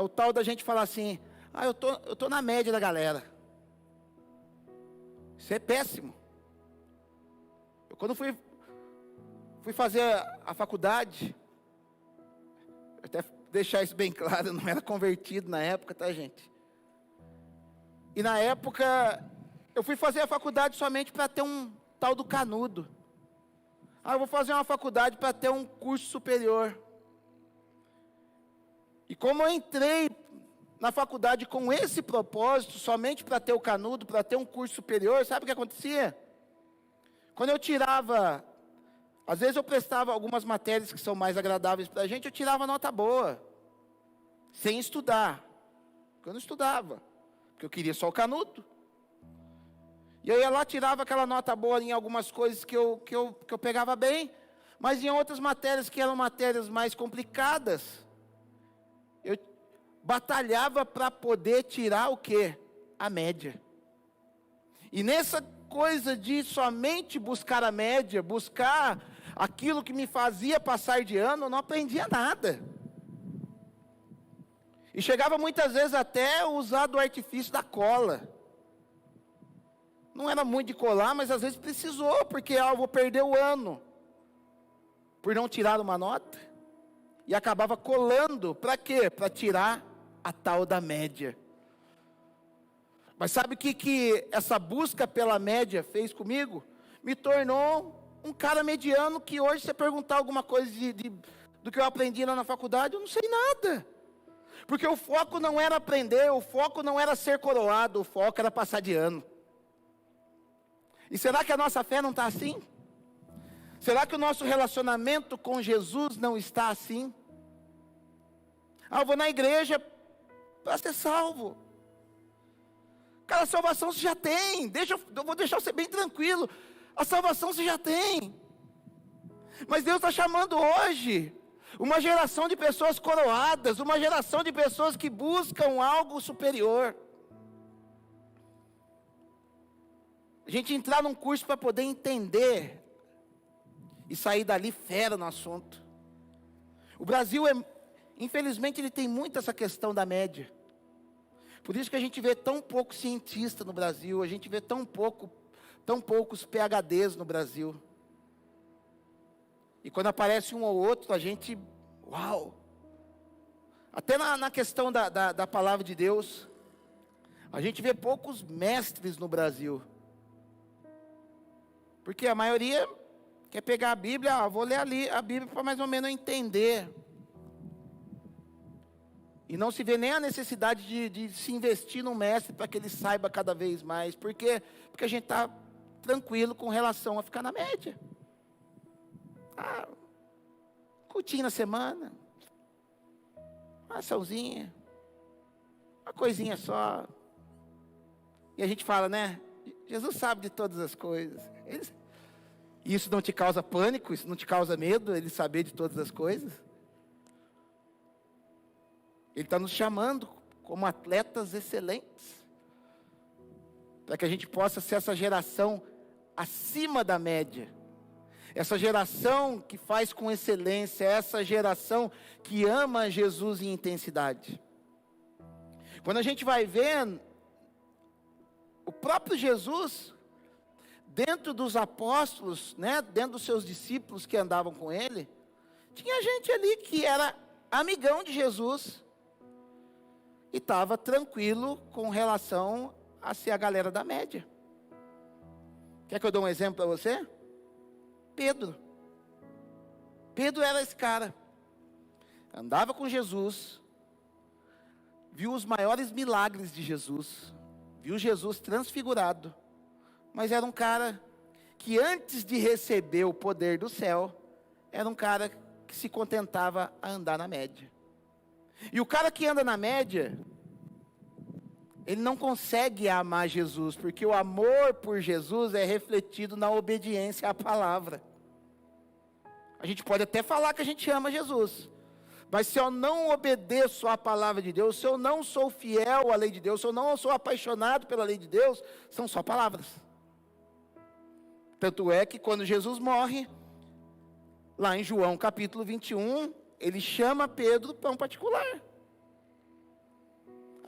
o tal da gente falar assim, eu tô na média da galera. Isso é péssimo. Eu quando fui fazer a faculdade, deixar isso bem claro, eu não era convertido na época, tá, gente? E na época, eu fui fazer a faculdade somente para ter um tal do canudo. Eu vou fazer uma faculdade para ter um curso superior. E como eu entrei na faculdade com esse propósito, somente para ter o canudo, para ter um curso superior, sabe o que acontecia? Quando eu tirava, às vezes eu prestava algumas matérias que são mais agradáveis para a gente, eu tirava nota boa, sem estudar, porque eu não estudava, porque eu queria só o canudo. E eu ia lá, tirava aquela nota boa em algumas coisas que eu pegava bem, mas em outras matérias que eram matérias mais complicadas, eu batalhava para poder tirar o quê? A média. E nessa coisa de somente buscar a média, buscar aquilo que me fazia passar de ano, eu não aprendia nada. E chegava muitas vezes até a usar do artifício da cola. Não era muito de colar, mas às vezes precisou, porque eu vou perder o ano por não tirar uma nota. E acabava colando, para quê? Para tirar a tal da média. Mas sabe o que essa busca pela média fez comigo? Me tornou um cara mediano que hoje, se você perguntar alguma coisa do que eu aprendi lá na faculdade, eu não sei nada. Porque o foco não era aprender, o foco não era ser coroado, o foco era passar de ano. E será que a nossa fé não está assim? Será que o nosso relacionamento com Jesus não está assim? Eu vou na igreja para ser salvo. Cara, a salvação você já tem. Eu vou deixar você bem tranquilo. A salvação você já tem. Mas Deus está chamando hoje uma geração de pessoas coroadas, uma geração de pessoas que buscam algo superior. A gente entrar num curso para poder entender e sair dali fera no assunto. O Brasil, infelizmente, ele tem muito essa questão da média. Por isso que a gente vê tão pouco cientista no Brasil, a gente vê tão poucos PhDs no Brasil. E quando aparece um ou outro, a gente, uau! Até na questão da palavra de Deus, a gente vê poucos mestres no Brasil. Porque a maioria quer pegar a Bíblia, vou ler ali a Bíblia para mais ou menos entender. E não se vê nem a necessidade de se investir no mestre para que ele saiba cada vez mais. Por quê? Porque a gente está tranquilo com relação a ficar na média. Cultinho na semana. Uma açãozinha. Uma coisinha só. E a gente fala, né? Jesus sabe de todas as coisas. Isso não te causa pânico? Isso não te causa medo? Ele saber de todas as coisas? Ele está nos chamando como atletas excelentes, para que a gente possa ser essa geração acima da média, essa geração que faz com excelência, essa geração que ama Jesus em intensidade. Quando a gente vai ver, o próprio Jesus, dentro dos apóstolos, né, dentro dos seus discípulos que andavam com ele, tinha gente ali que era amigão de Jesus, e estava tranquilo com relação a ser a galera da média. Quer que eu dê um exemplo para você? Pedro. Pedro era esse cara. Andava com Jesus. Viu os maiores milagres de Jesus. Viu Jesus transfigurado. Mas era um cara que antes de receber o poder do céu, era um cara que se contentava a andar na média. E o cara que anda na média, ele não consegue amar Jesus, porque o amor por Jesus é refletido na obediência à palavra. A gente pode até falar que a gente ama Jesus, mas se eu não obedeço à palavra de Deus, se eu não sou fiel à lei de Deus, se eu não sou apaixonado pela lei de Deus, são só palavras. Tanto é que quando Jesus morre, lá em João capítulo 21, ele chama Pedro para um particular.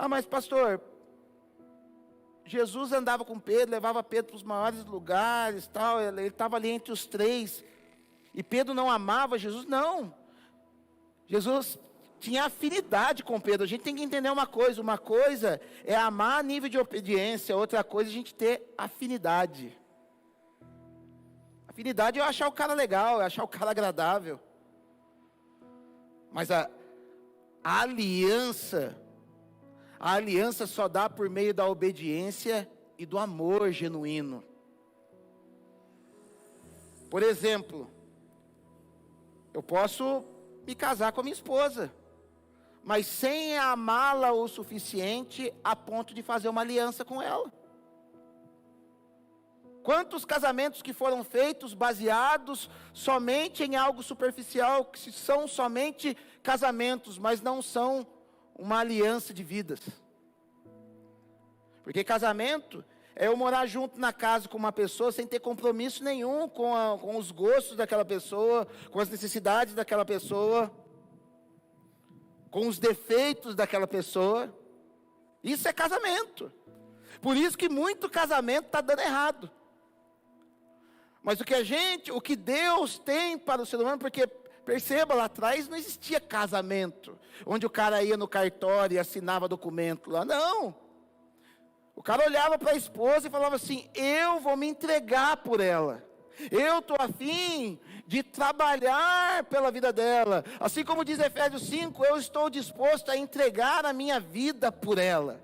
Mas pastor, Jesus andava com Pedro, levava Pedro para os maiores lugares, tal, ele estava ali entre os três, e Pedro não amava Jesus? Não. Jesus tinha afinidade com Pedro. A gente tem que entender uma coisa é amar a nível de obediência, outra coisa é a gente ter afinidade. Afinidade é eu achar o cara legal, eu achar o cara agradável. Mas a aliança só dá por meio da obediência e do amor genuíno. Por exemplo, eu posso me casar com a minha esposa, mas sem amá-la o suficiente a ponto de fazer uma aliança com ela. Quantos casamentos que foram feitos baseados somente em algo superficial, que são somente casamentos, mas não são uma aliança de vidas. Porque casamento é eu morar junto na casa com uma pessoa sem ter compromisso nenhum com os gostos daquela pessoa, com as necessidades daquela pessoa, com os defeitos daquela pessoa. Isso é casamento. Por isso que muito casamento está dando errado. Mas o que Deus tem para o ser humano, porque perceba, lá atrás não existia casamento, onde o cara ia no cartório e assinava documento lá, não. O cara olhava para a esposa e falava assim: eu vou me entregar por ela, eu estou a fim de trabalhar pela vida dela, assim como diz Efésios 5, eu estou disposto a entregar a minha vida por ela.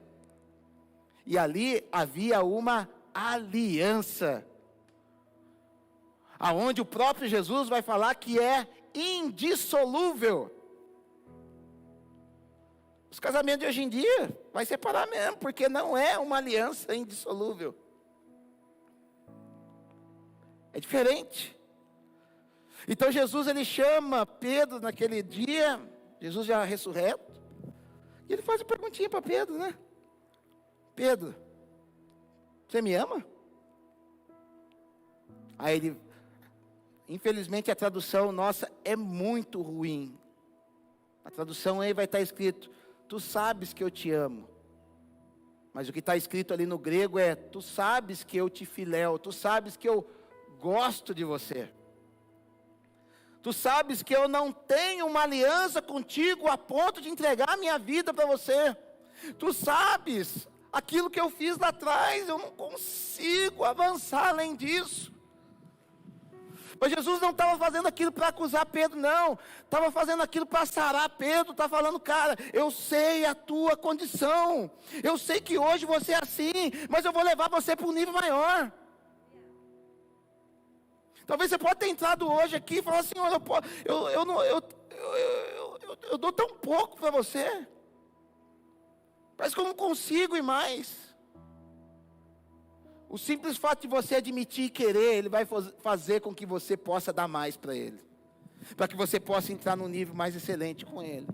E ali havia uma aliança, aonde o próprio Jesus vai falar que é indissolúvel. Os casamentos de hoje em dia vai separar mesmo, porque não é uma aliança indissolúvel. É diferente. Então Jesus, ele chama Pedro naquele dia, Jesus já ressurreto, e ele faz uma perguntinha para Pedro, né? Pedro, você me ama? Aí ele, infelizmente a tradução nossa é muito ruim. A tradução aí vai estar escrito: tu sabes que eu te amo. Mas o que está escrito ali no grego é: tu sabes que eu te filéu, tu sabes que eu gosto de você. Tu sabes que eu não tenho uma aliança contigo a ponto de entregar a minha vida para você. Tu sabes aquilo que eu fiz lá atrás, eu não consigo avançar além disso. Mas Jesus não estava fazendo aquilo para acusar Pedro, não. Estava fazendo aquilo para sarar Pedro. Está falando: cara, eu sei a tua condição. Eu sei que hoje você é assim, mas eu vou levar você para um nível maior. Talvez você pode ter entrado hoje aqui e falar: Senhor, eu dou tão pouco para você. Parece que eu não consigo ir mais. O simples fato de você admitir e querer, ele vai fazer com que você possa dar mais para ele. Para que você possa entrar num nível mais excelente com ele.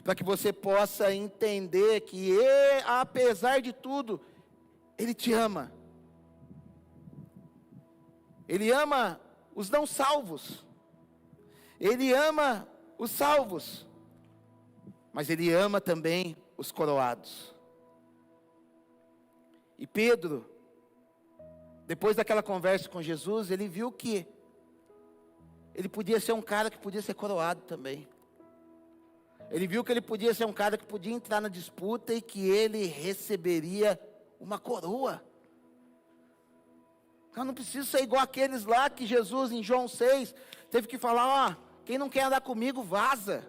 Para que você possa entender que ele, apesar de tudo, ele te ama. Ele ama os não salvos. Ele ama os salvos. Mas ele ama também os coroados. E Pedro, depois daquela conversa com Jesus, ele viu que ele podia ser um cara que podia ser coroado também. Ele viu que ele podia ser um cara que podia entrar na disputa e que ele receberia uma coroa. Eu não preciso ser igual aqueles lá que Jesus, em João 6, teve que falar: ó, quem não quer andar comigo, vaza.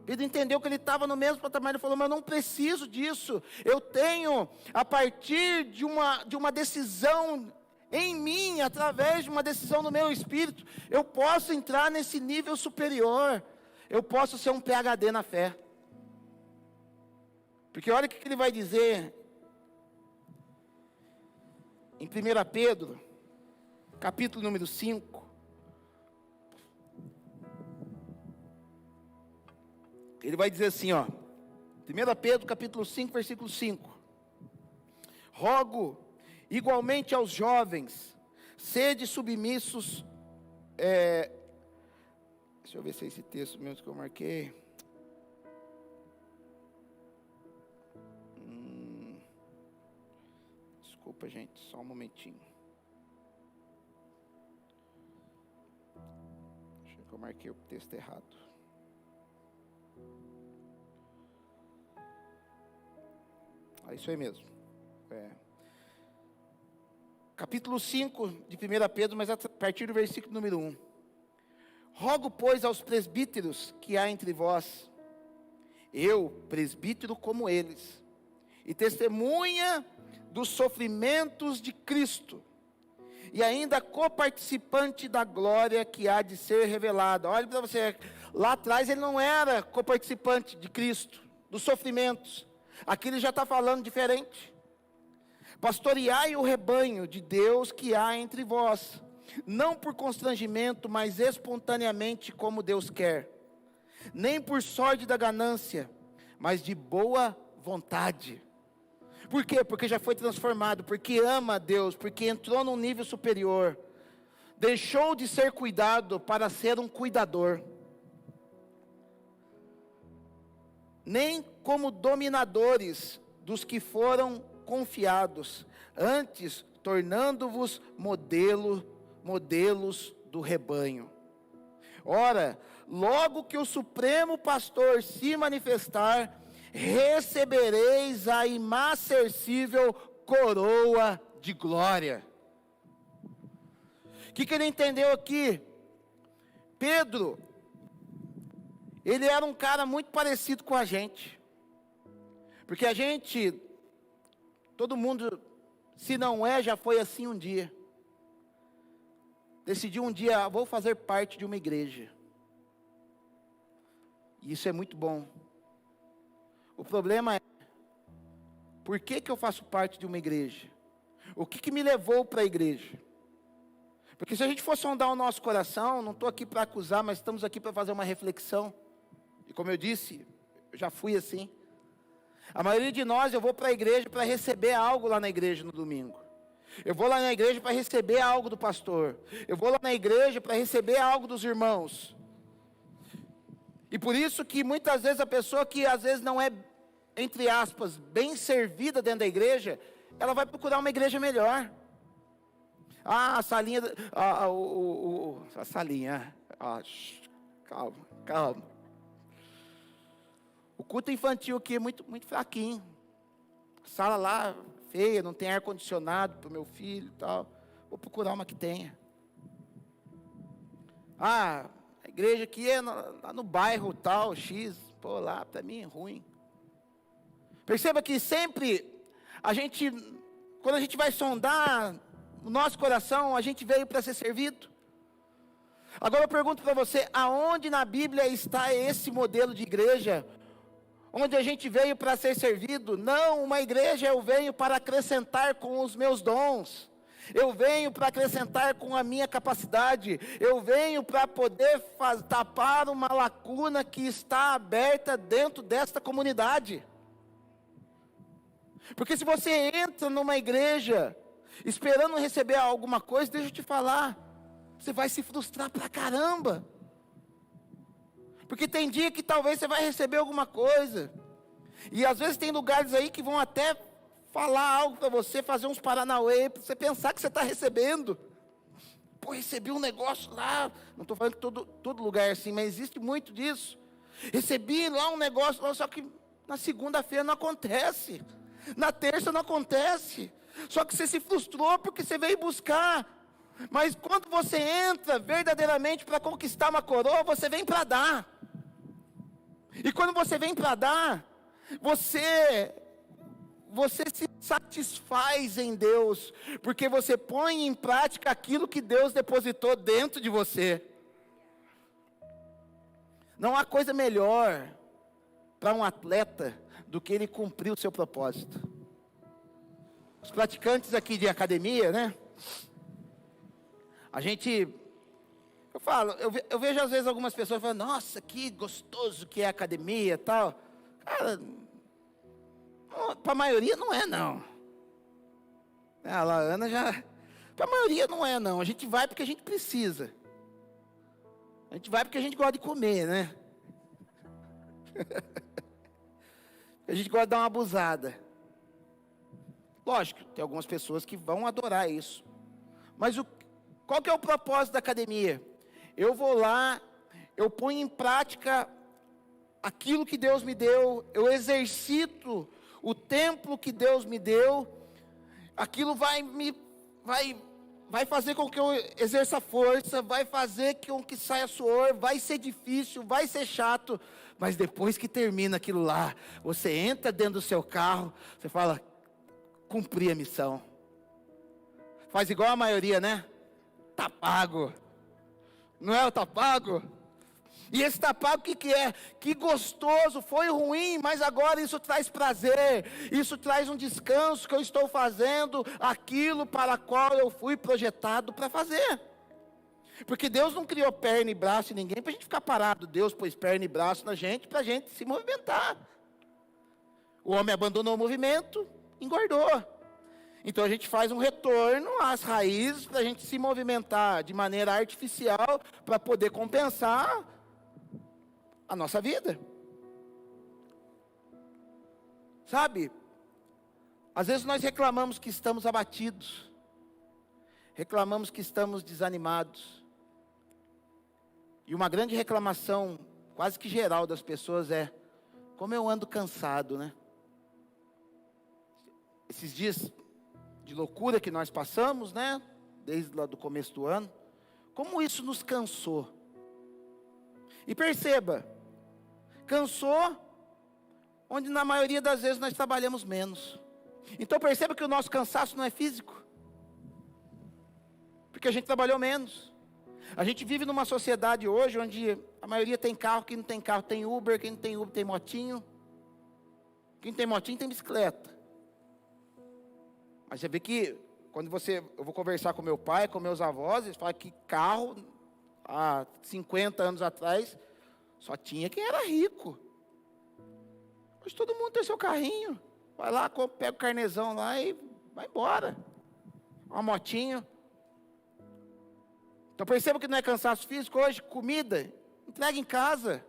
Pedro entendeu que ele estava no mesmo patamar, ele falou: mas eu não preciso disso, eu tenho, a partir de uma decisão em mim, através de uma decisão no meu espírito, eu posso entrar nesse nível superior, eu posso ser um PhD na fé. Porque olha o que ele vai dizer, em 1 Pedro, capítulo número 5, ele vai dizer assim, ó, 1 Pedro capítulo 5, versículo 5. Rogo igualmente aos jovens, sede submissos, deixa eu ver se é esse texto mesmo que eu marquei. Desculpa, gente, só um momentinho. Acho que eu marquei o texto errado. É isso aí mesmo. Capítulo 5 de 1 Pedro, mas a partir do versículo número 1. Rogo, pois, aos presbíteros que há entre vós, eu, presbítero como eles, e testemunha dos sofrimentos de Cristo, e ainda coparticipante da glória que há de ser revelada. Olha para você, lá atrás ele não era coparticipante de Cristo, dos sofrimentos. Aqui ele já está falando diferente. Pastoreai o rebanho de Deus que há entre vós, não por constrangimento, mas espontaneamente como Deus quer, nem por sorte da ganância, mas de boa vontade. Por quê? Porque já foi transformado, porque ama a Deus, porque entrou num nível superior, deixou de ser cuidado para ser um cuidador, nem como dominadores dos que foram confiados, antes tornando-vos modelos do rebanho. Ora, logo que o Supremo Pastor se manifestar, recebereis a imarcessível coroa de glória. O que ele entendeu aqui? Pedro, ele era um cara muito parecido com a gente, porque a gente, todo mundo, se não é, já foi assim um dia. Decidiu um dia, vou fazer parte de uma igreja. E isso é muito bom. O problema é, por que eu faço parte de uma igreja? O que me levou para a igreja? Porque se a gente for sondar o nosso coração, não estou aqui para acusar, mas estamos aqui para fazer uma reflexão. E como eu disse, eu já fui assim. A maioria de nós, eu vou para a igreja para receber algo lá na igreja no domingo. Eu vou lá na igreja para receber algo do pastor. Eu vou lá na igreja para receber algo dos irmãos. E por isso que muitas vezes a pessoa que às vezes não é, entre aspas, bem servida dentro da igreja, ela vai procurar uma igreja melhor. A salinha, a salinha, calma. O culto infantil aqui é muito fraquinho. A sala lá, feia, não tem ar-condicionado para o meu filho e tal. Vou procurar uma que tenha. A igreja aqui é lá no bairro tal, X. Pô, lá para mim é ruim. Perceba que sempre, quando a gente vai sondar o nosso coração, a gente veio para ser servido. Agora eu pergunto para você, aonde na Bíblia está esse modelo de igreja? Onde a gente veio para ser servido? Não, uma igreja eu venho para acrescentar com os meus dons. Eu venho para acrescentar com a minha capacidade. Eu venho para poder tapar uma lacuna que está aberta dentro desta comunidade. Porque se você entra numa igreja esperando receber alguma coisa, deixa eu te falar, você vai se frustrar pra caramba. Porque tem dia que talvez você vai receber alguma coisa. E às vezes tem lugares aí que vão até falar algo para você, fazer uns paranauê, para você pensar que você está recebendo. Pô, recebi um negócio lá. Não estou falando que todo lugar é assim, mas existe muito disso. Recebi lá um negócio, só que na segunda-feira não acontece. Na terça não acontece. Só que você se frustrou porque você veio buscar. Mas quando você entra verdadeiramente para conquistar uma coroa, você vem para dar. E quando você vem para dar, você se satisfaz em Deus, porque você põe em prática aquilo que Deus depositou dentro de você. Não há coisa melhor para um atleta do que ele cumprir o seu propósito. Os praticantes aqui de academia, né? Eu vejo às vezes algumas pessoas falando, nossa, que gostoso que é a academia e tal. Cara, para a maioria não é não. A Ana já, para a maioria não é não. A gente vai porque a gente precisa. A gente vai porque a gente gosta de comer, né? A gente gosta de dar uma abusada. Lógico, tem algumas pessoas que vão adorar isso. Mas qual que é o propósito da academia? Eu vou lá, eu ponho em prática aquilo que Deus me deu, eu exercito o templo que Deus me deu, aquilo vai fazer com que eu exerça força, vai fazer com que saia suor, vai ser difícil, vai ser chato, mas depois que termina aquilo lá, você entra dentro do seu carro, você fala, cumpri a missão. Faz igual a maioria, né? Tá pago. Não é o tá pago? E esse tá pago, o que é? Que gostoso, foi ruim, mas agora isso traz prazer, isso traz um descanso que eu estou fazendo aquilo para qual eu fui projetado para fazer. Porque Deus não criou perna e braço em ninguém para a gente ficar parado. Deus pôs perna e braço na gente para a gente se movimentar. O homem abandonou o movimento, engordou. Então a gente faz um retorno às raízes para a gente se movimentar de maneira artificial para poder compensar a nossa vida. Sabe? Às vezes nós reclamamos que estamos abatidos. Reclamamos que estamos desanimados. E uma grande reclamação, quase que geral das pessoas é: como eu ando cansado, né? Esses dias de loucura que nós passamos, né? Desde lá do começo do ano. Como isso nos cansou. E perceba, cansou onde na maioria das vezes nós trabalhamos menos. Então perceba que o nosso cansaço não é físico. Porque a gente trabalhou menos. A gente vive numa sociedade hoje onde a maioria tem carro, quem não tem carro tem Uber, quem não tem Uber tem motinho. Quem tem motinho tem bicicleta. Mas você vê que quando eu vou conversar com meu pai, com meus avós, eles falam que carro, há 50 anos atrás, só tinha quem era rico. Hoje todo mundo tem seu carrinho. Vai lá, pega o carnezão lá e vai embora. Uma motinho. Então perceba que não é cansaço físico hoje, comida, entrega em casa.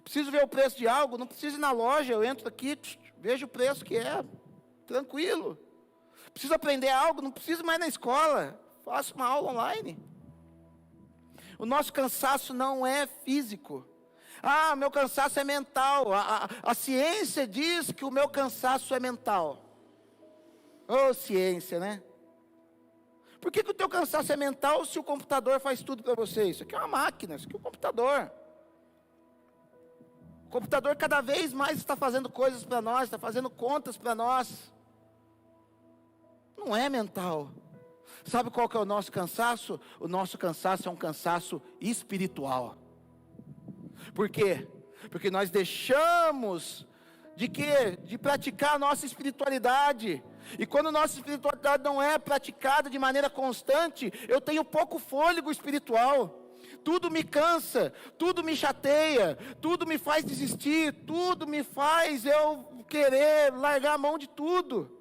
Preciso ver o preço de algo, não preciso ir na loja, eu entro aqui, vejo o preço que é, tranquilo. Preciso aprender algo, não preciso mais na escola, faço uma aula online. O nosso cansaço não é físico. Ah, meu cansaço é mental. A ciência diz que o meu cansaço é mental. Ô, ciência, né? Por que o teu cansaço é mental se o computador faz tudo para você? Isso aqui é uma máquina, isso aqui é um computador. O computador cada vez mais está fazendo coisas para nós, está fazendo contas para nós. Não é mental. Sabe qual que é o nosso cansaço? O nosso cansaço é um cansaço espiritual. Por quê? Porque nós deixamos de quê? De praticar a nossa espiritualidade. E quando a nossa espiritualidade não é praticada de maneira constante, eu tenho pouco fôlego espiritual. Tudo me cansa, tudo me chateia, tudo me faz desistir, tudo me faz eu querer largar a mão de tudo.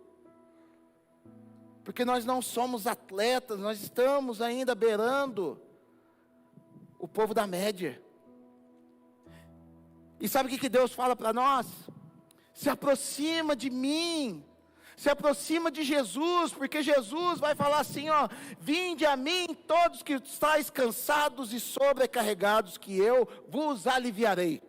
Porque nós não somos atletas, nós estamos ainda beirando o povo da média. E sabe o que Deus fala para nós? Se aproxima de mim, se aproxima de Jesus, porque Jesus vai falar assim, ó: vinde a mim todos que estáis cansados e sobrecarregados, que eu vos aliviarei.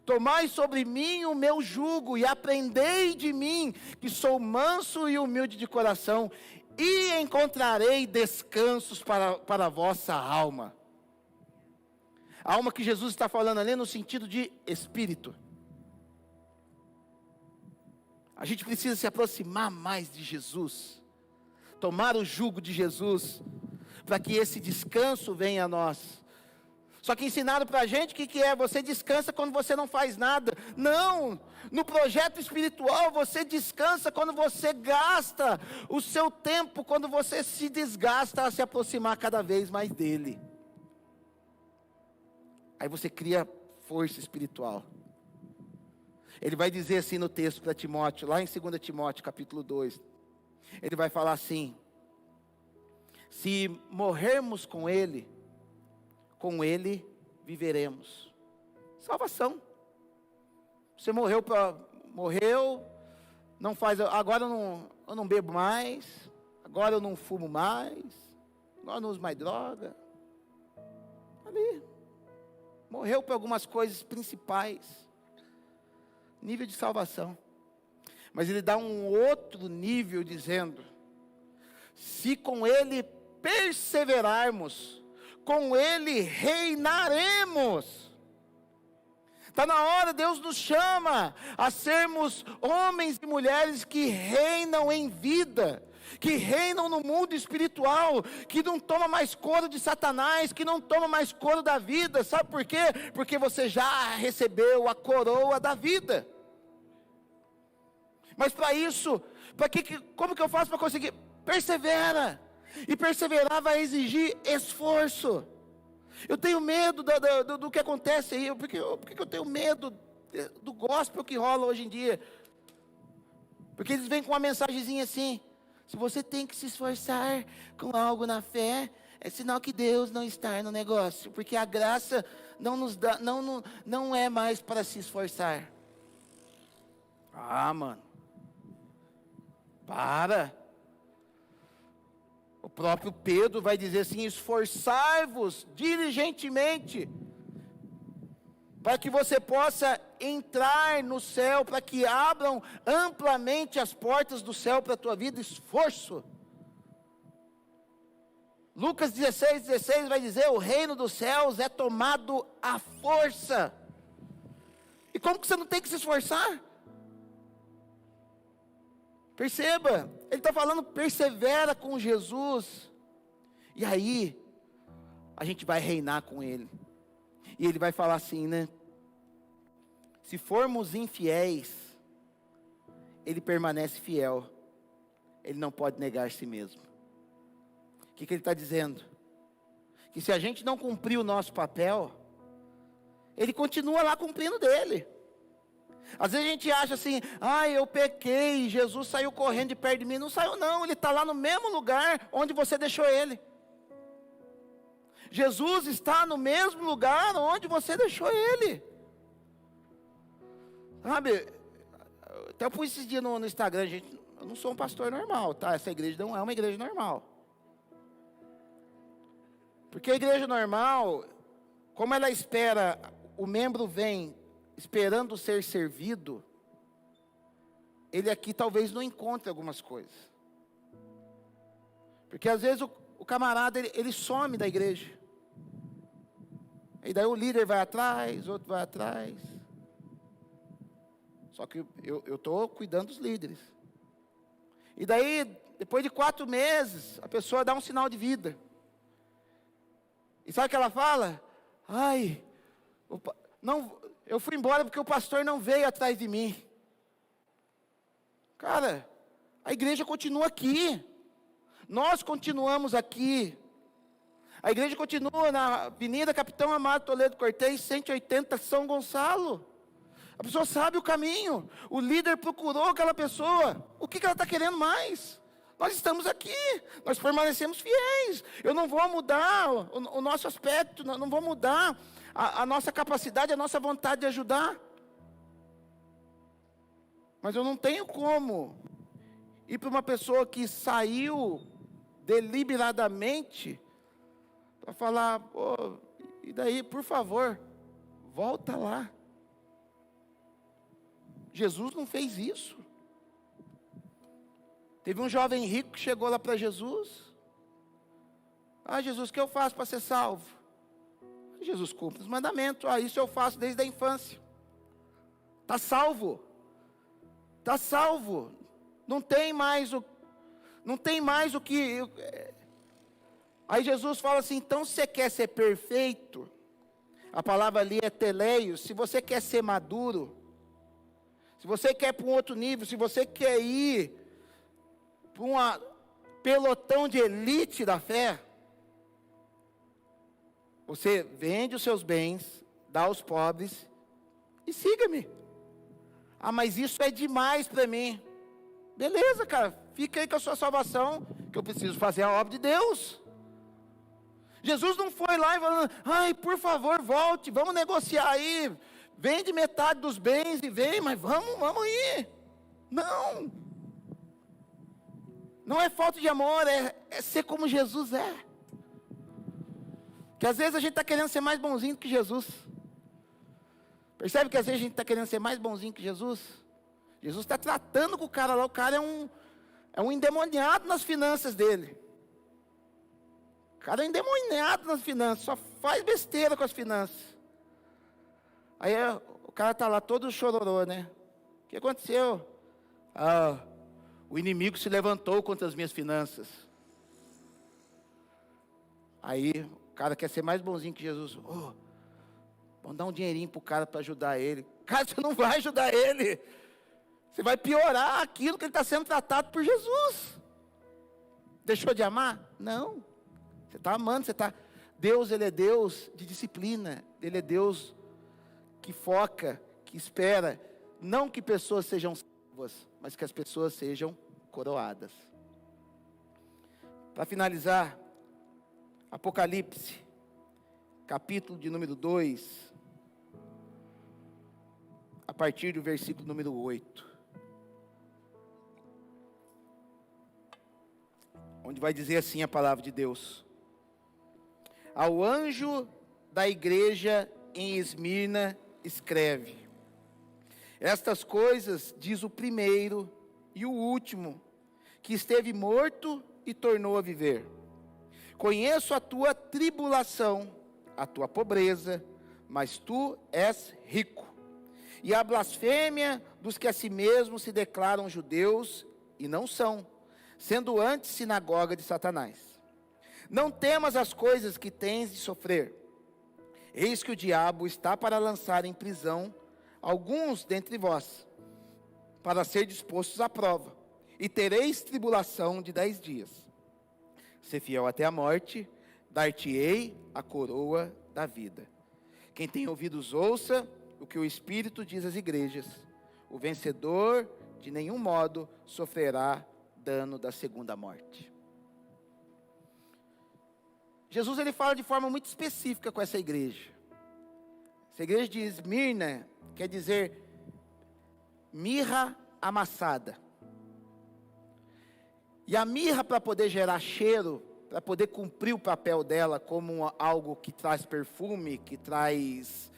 Tomai sobre mim o meu jugo e aprendei de mim, que sou manso e humilde de coração, e encontrarei descansos para a vossa alma. A alma que Jesus está falando ali no sentido de espírito. A gente precisa se aproximar mais de Jesus, tomar o jugo de Jesus, para que esse descanso venha a nós. Só que ensinaram para a gente que é, você descansa quando você não faz nada. Não, no projeto espiritual você descansa quando você gasta o seu tempo, quando você se desgasta a se aproximar cada vez mais dele. Aí você cria força espiritual. Ele vai dizer assim no texto para Timóteo, lá em 2 Timóteo capítulo 2. Ele vai falar assim: se morrermos com ele viveremos. Salvação. Você morreu, não faz, agora eu não bebo mais, agora eu não fumo mais, agora eu não uso mais droga. Ali. Morreu por algumas coisas principais. Nível de salvação. Mas ele dá um outro nível dizendo: se com ele perseverarmos, com ele reinaremos. Está na hora, Deus nos chama a sermos homens e mulheres que reinam em vida, que reinam no mundo espiritual, que não toma mais couro de Satanás, que não toma mais couro da vida. Sabe por quê? Porque você já recebeu a coroa da vida. Mas para isso, como que eu faço para conseguir? Persevera. E perseverar vai exigir esforço. Eu tenho medo do que acontece aí. Por que eu tenho medo do gospel que rola hoje em dia? Porque eles vêm com uma mensagenzinha assim: se você tem que se esforçar com algo na fé, é sinal que Deus não está no negócio. Porque a graça não nos dá, não é mais para se esforçar. Ah, mano. Para. O próprio Pedro vai dizer assim: esforçai-vos diligentemente, para que você possa entrar no céu, para que abram amplamente as portas do céu para a tua vida. Esforço. Lucas 16 vai dizer: o reino dos céus é tomado à força. E como que você não tem que se esforçar? Perceba, ele está falando, persevera com Jesus, e aí, a gente vai reinar com ele. E ele vai falar assim, né? Se formos infiéis, ele permanece fiel, ele não pode negar a si mesmo. O que ele está dizendo? Que se a gente não cumprir o nosso papel, ele continua lá cumprindo dele. Às vezes a gente acha assim: eu pequei, Jesus saiu correndo de perto de mim. Não saiu não, ele está lá no mesmo lugar onde você deixou ele. Jesus está no mesmo lugar onde você deixou ele. Sabe, até eu pus esses dias no Instagram, gente, eu não sou um pastor normal, tá? Essa igreja não é uma igreja normal. Porque a igreja normal, como ela espera, o membro vem esperando ser servido, ele aqui talvez não encontre algumas coisas. Porque às vezes o camarada, ele some da igreja. E daí o líder vai atrás, outro vai atrás. Só que eu estou cuidando dos líderes. E daí, depois de 4 meses, a pessoa dá um sinal de vida. E sabe o que ela fala? Eu fui embora porque o pastor não veio atrás de mim. Cara, a igreja continua aqui. Nós continuamos aqui. A igreja continua na Avenida Capitão Amado Toledo Cortez, 180, São Gonçalo. A pessoa sabe o caminho. O líder procurou aquela pessoa. O que ela está querendo mais? Nós estamos aqui. Nós permanecemos fiéis. Eu não vou mudar o nosso aspecto. Não vou mudar a nossa capacidade, a nossa vontade de ajudar. Mas eu não tenho como ir para uma pessoa que saiu deliberadamente para falar: e daí, por favor, volta lá. Jesus não fez isso. Teve um jovem rico que chegou lá para Jesus. Jesus, o que eu faço para ser salvo? Jesus cumpre os mandamentos. Isso eu faço desde a infância. Está salvo. Está salvo. Não tem mais o que... Aí Jesus fala assim: então se você quer ser perfeito, a palavra ali é teleio, se você quer ser maduro, se você quer para um outro nível, se você quer ir para um pelotão de elite da fé, você vende os seus bens, dá aos pobres e siga-me. Mas isso é demais para mim. Beleza, cara, fica aí com a sua salvação, que eu preciso fazer a obra de Deus. Jesus não foi lá e falando: por favor, volte, vamos negociar aí, vende metade dos bens e vem, mas vamos ir. Não é falta de amor, é ser como Jesus é. Que às vezes a gente está querendo ser mais bonzinho do que Jesus. Percebe que às vezes a gente está querendo ser mais bonzinho que Jesus? Jesus está tratando com o cara lá, o cara é um endemoniado nas finanças dele. O cara é um endemoniado nas finanças, só faz besteira com as finanças. Aí o cara está lá todo chororô, né? O que aconteceu? O inimigo se levantou contra as minhas finanças. Aí o cara quer ser mais bonzinho que Jesus. Vamos dar um dinheirinho para o cara para ajudar ele. Cara, você não vai ajudar ele. Você vai piorar aquilo que ele está sendo tratado por Jesus. Deixou de amar? Não. Você está amando, Deus, Ele é Deus de disciplina. Ele é Deus que foca, que espera. Não que pessoas sejam salvas, mas que as pessoas sejam coroadas. Para finalizar, Apocalipse, capítulo de número 2, a partir do versículo número 8. Onde vai dizer assim a palavra de Deus: ao anjo da igreja em Esmirna escreve: estas coisas diz o primeiro e o último, que esteve morto e tornou a viver. Conheço a tua tribulação, a tua pobreza, mas tu és rico. E a blasfêmia dos que a si mesmos se declaram judeus e não são, sendo antes sinagoga de Satanás. Não temas as coisas que tens de sofrer. Eis que o diabo está para lançar em prisão alguns dentre vós, para ser dispostos à prova, e tereis tribulação de 10 dias. Se fiel até a morte, dar-te-ei a coroa da vida. Quem tem ouvidos, ouça o que o Espírito diz às igrejas. O vencedor, de nenhum modo, sofrerá dano da segunda morte. Jesus, ele fala de forma muito específica com essa igreja. Essa igreja de Esmirna quer dizer mirra amassada. E a mirra, para poder gerar cheiro, para poder cumprir o papel dela como algo que traz perfume, que traz,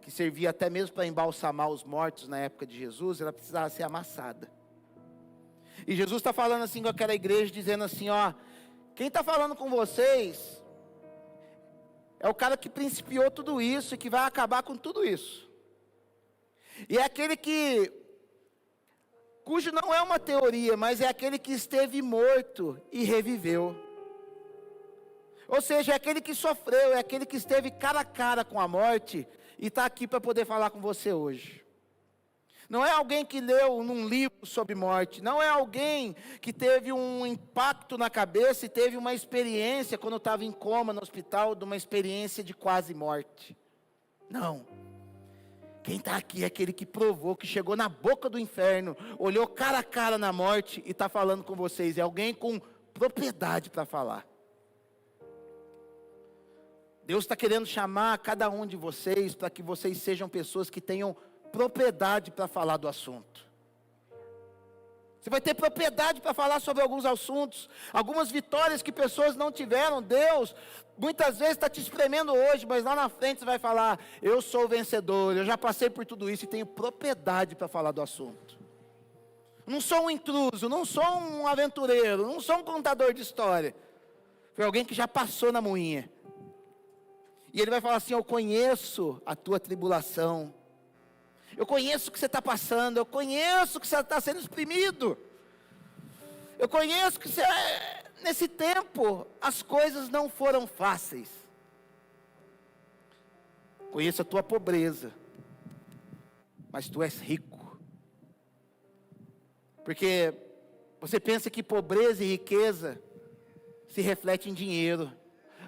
que servia até mesmo para embalsamar os mortos na época de Jesus, ela precisava ser amassada. E Jesus está falando assim com aquela igreja, dizendo assim, quem está falando com vocês é o cara que principiou tudo isso e que vai acabar com tudo isso. E é aquele cujo não é uma teoria, mas é aquele que esteve morto e reviveu. Ou seja, é aquele que sofreu, é aquele que esteve cara a cara com a morte e está aqui para poder falar com você hoje. Não é alguém que leu num livro sobre morte, não é alguém que teve um impacto na cabeça e teve uma experiência quando estava em coma no hospital, de uma experiência de quase morte. Não. Quem está aqui é aquele que provou, que chegou na boca do inferno, olhou cara a cara na morte e está falando com vocês. É alguém com propriedade para falar. Deus está querendo chamar cada um de vocês para que vocês sejam pessoas que tenham propriedade para falar do assunto. Você vai ter propriedade para falar sobre alguns assuntos, algumas vitórias que pessoas não tiveram. Deus, muitas vezes está te espremendo hoje, mas lá na frente você vai falar, eu sou vencedor, eu já passei por tudo isso e tenho propriedade para falar do assunto. Não sou um intruso, não sou um aventureiro, não sou um contador de história. Foi alguém que já passou na moinha. E ele vai falar assim, eu conheço a tua tribulação. Eu conheço o que você está passando, eu conheço que você está sendo exprimido. Eu conheço que nesse tempo as coisas não foram fáceis. Conheço a tua pobreza, mas tu és rico. Porque você pensa que pobreza e riqueza se refletem em dinheiro.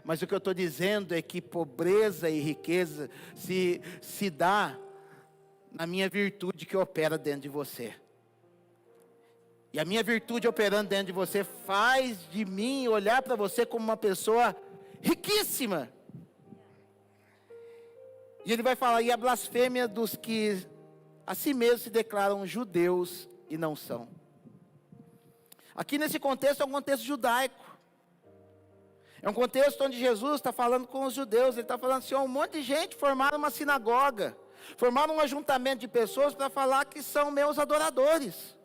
Mas o que eu estou dizendo é que pobreza e riqueza se dá na minha virtude que opera dentro de você. E a minha virtude operando dentro de você faz de mim olhar para você como uma pessoa riquíssima. E ele vai falar, e a blasfêmia dos que a si mesmos se declaram judeus e não são. Aqui nesse contexto é um contexto judaico. É um contexto onde Jesus está falando com os judeus. Ele está falando assim, um monte de gente formaram uma sinagoga. Formaram um ajuntamento de pessoas para falar que são meus adoradores.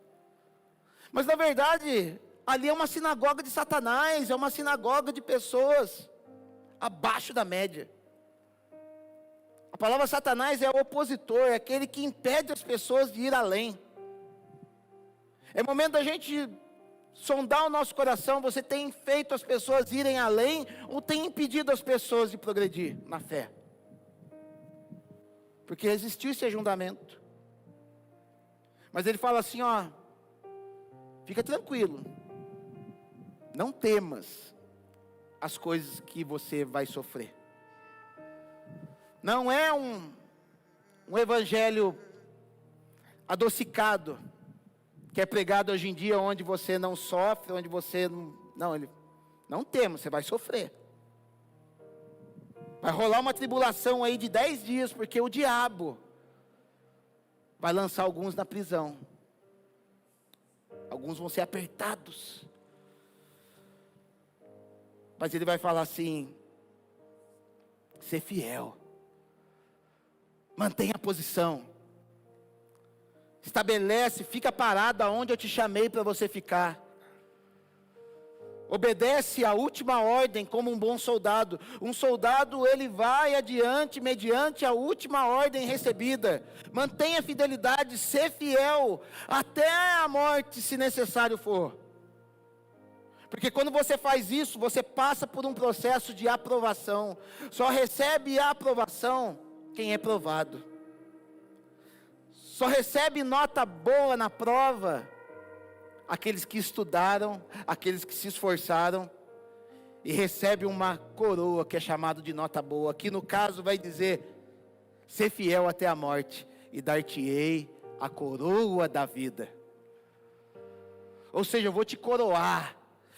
Mas na verdade, ali é uma sinagoga de Satanás. É uma sinagoga de pessoas abaixo da média. A palavra Satanás é o opositor, é aquele que impede as pessoas de ir além. É momento da gente sondar o nosso coração. Você tem feito as pessoas irem além ou tem impedido as pessoas de progredir na fé? Porque existiu esse ajuntamento. Mas ele fala assim, fica tranquilo. Não temas as coisas que você vai sofrer. Não é um evangelho adocicado, que é pregado hoje em dia, onde você não sofre, onde você não temos, você vai sofrer. Vai rolar uma tribulação aí de 10 dias, porque o diabo vai lançar alguns na prisão. Alguns vão ser apertados. Mas ele vai falar assim, ser fiel. Mantenha a posição. Estabelece, fica parado aonde eu te chamei para você ficar. Obedece a última ordem como um bom soldado. Um soldado, ele vai adiante mediante a última ordem recebida. Mantenha a fidelidade, ser fiel até a morte, se necessário for. Porque quando você faz isso, você passa por um processo de aprovação. Só recebe a aprovação quem é provado. Só recebe nota boa na prova aqueles que estudaram, aqueles que se esforçaram, e recebe uma coroa que é chamada de nota boa, que no caso vai dizer, ser fiel até a morte, e dar-te-ei a coroa da vida. Ou seja, eu vou te coroar,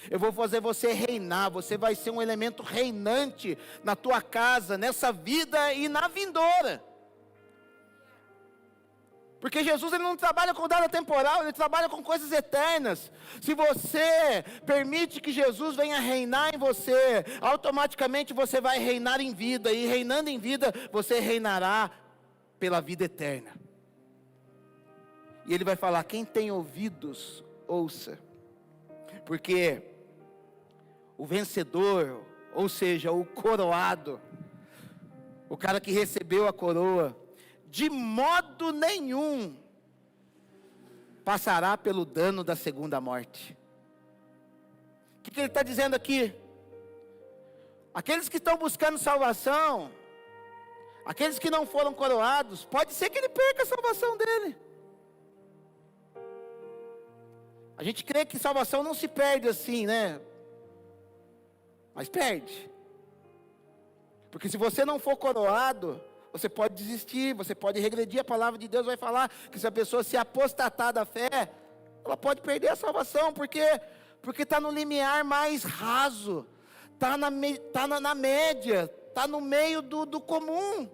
eu vou fazer você reinar, você vai ser um elemento reinante na tua casa, nessa vida e na vindoura. Porque Jesus, ele não trabalha com dado temporal, ele trabalha com coisas eternas. Se você permite que Jesus venha reinar em você, automaticamente você vai reinar em vida, e reinando em vida, você reinará pela vida eterna. E ele vai falar, quem tem ouvidos, ouça. Porque o vencedor, ou seja, o coroado, o cara que recebeu a coroa, de modo nenhum passará pelo dano da segunda morte. O que ele está dizendo aqui? Aqueles que estão buscando salvação, aqueles que não foram coroados, pode ser que ele perca a salvação dele. A gente crê que salvação não se perde assim, né? Mas perde. Porque se você não for coroado, você pode desistir, você pode regredir. A palavra de Deus vai falar que se a pessoa se apostatar da fé, ela pode perder a salvação, porque está no limiar mais raso, está na média, está no meio do comum.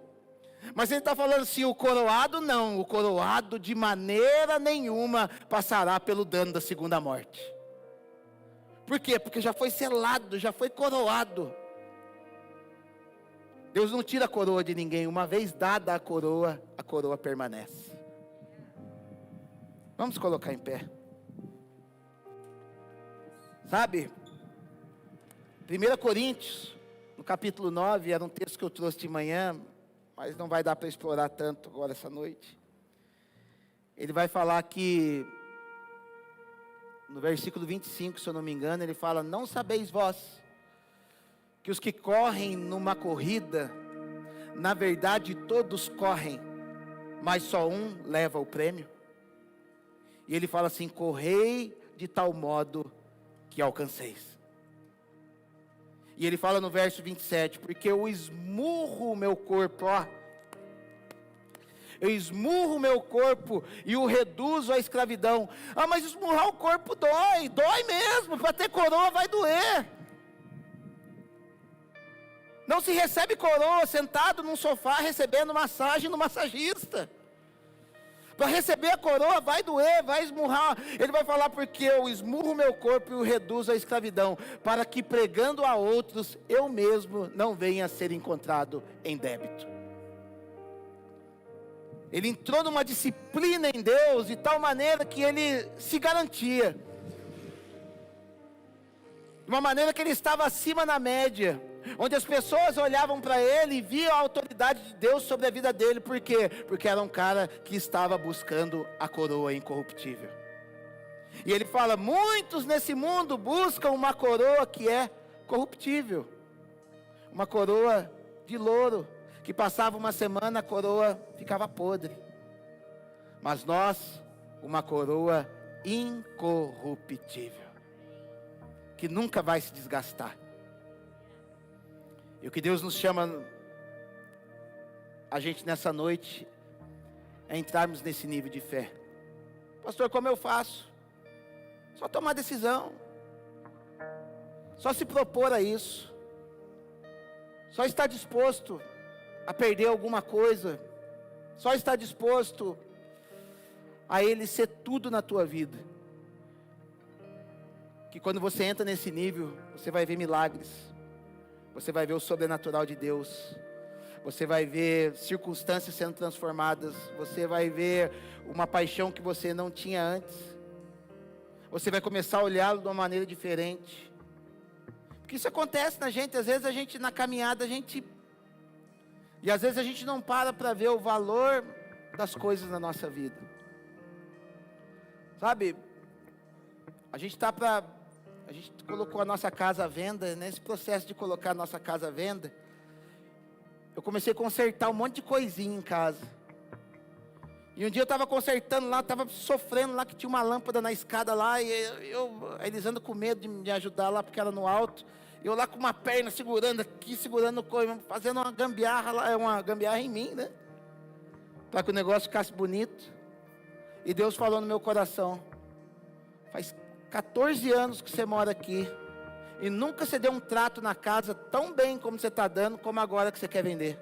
Mas ele está falando assim, o coroado não, o coroado de maneira nenhuma passará pelo dano da segunda morte. Por quê? Porque já foi selado, já foi coroado. Deus não tira a coroa de ninguém. Uma vez dada a coroa permanece. Vamos colocar em pé. Sabe, 1 Coríntios, no capítulo 9, era um texto que eu trouxe de manhã, mas não vai dar para explorar tanto agora essa noite. Ele vai falar que, no versículo 25, se eu não me engano, ele fala, não sabeis vós, que os que correm numa corrida, na verdade todos correm, mas só um leva o prêmio. E ele fala assim, correi de tal modo que alcanceis. E ele fala no verso 27, porque eu esmurro o meu corpo, eu esmurro o meu corpo e o reduzo à escravidão. Mas esmurrar o corpo dói mesmo, para ter coroa vai doer. Não se recebe coroa sentado num sofá recebendo massagem no massagista. Para receber a coroa vai doer, vai esmurrar. Ele vai falar: porque eu esmurro o meu corpo e o reduzo à escravidão, para que pregando a outros, eu mesmo não venha a ser encontrado em débito. Ele entrou numa disciplina em Deus, de tal maneira que ele se garantia. De uma maneira que ele estava acima na média, onde as pessoas olhavam para ele e viam a autoridade de Deus sobre a vida dele. Por quê? Porque era um cara que estava buscando a coroa incorruptível. E ele fala: muitos nesse mundo buscam uma coroa que é corruptível, uma coroa de louro, que passava uma semana, a coroa ficava podre. Mas nós, uma coroa incorruptível, que nunca vai se desgastar. E o que Deus nos chama a gente nessa noite é entrarmos nesse nível de fé. Pastor, como eu faço? Só tomar decisão, só se propor a isso, só estar disposto a perder alguma coisa, só estar disposto a Ele ser tudo na tua vida. Que quando você entra nesse nível, você vai ver milagres, você vai ver o sobrenatural de Deus, você vai ver circunstâncias sendo transformadas, você vai ver uma paixão que você não tinha antes, você vai começar a olhá-lo de uma maneira diferente. Porque isso acontece na gente, às vezes a gente na caminhada, e às vezes a gente não para ver o valor das coisas na nossa vida. Sabe, a gente colocou a nossa casa à venda. Nesse processo de colocar a nossa casa à venda, eu comecei a consertar um monte de coisinha em casa. E um dia eu estava consertando lá, estava sofrendo lá, que tinha uma lâmpada na escada lá, e a Elisandra com medo de me ajudar lá, porque era no alto. Eu lá com uma perna segurando aqui, segurando o coisa, fazendo uma gambiarra lá, uma gambiarra em mim, né? Para que o negócio ficasse bonito. E Deus falou no meu coração: faz 14 anos que você mora aqui, e nunca você deu um trato na casa tão bem como você está dando, como agora que você quer vender.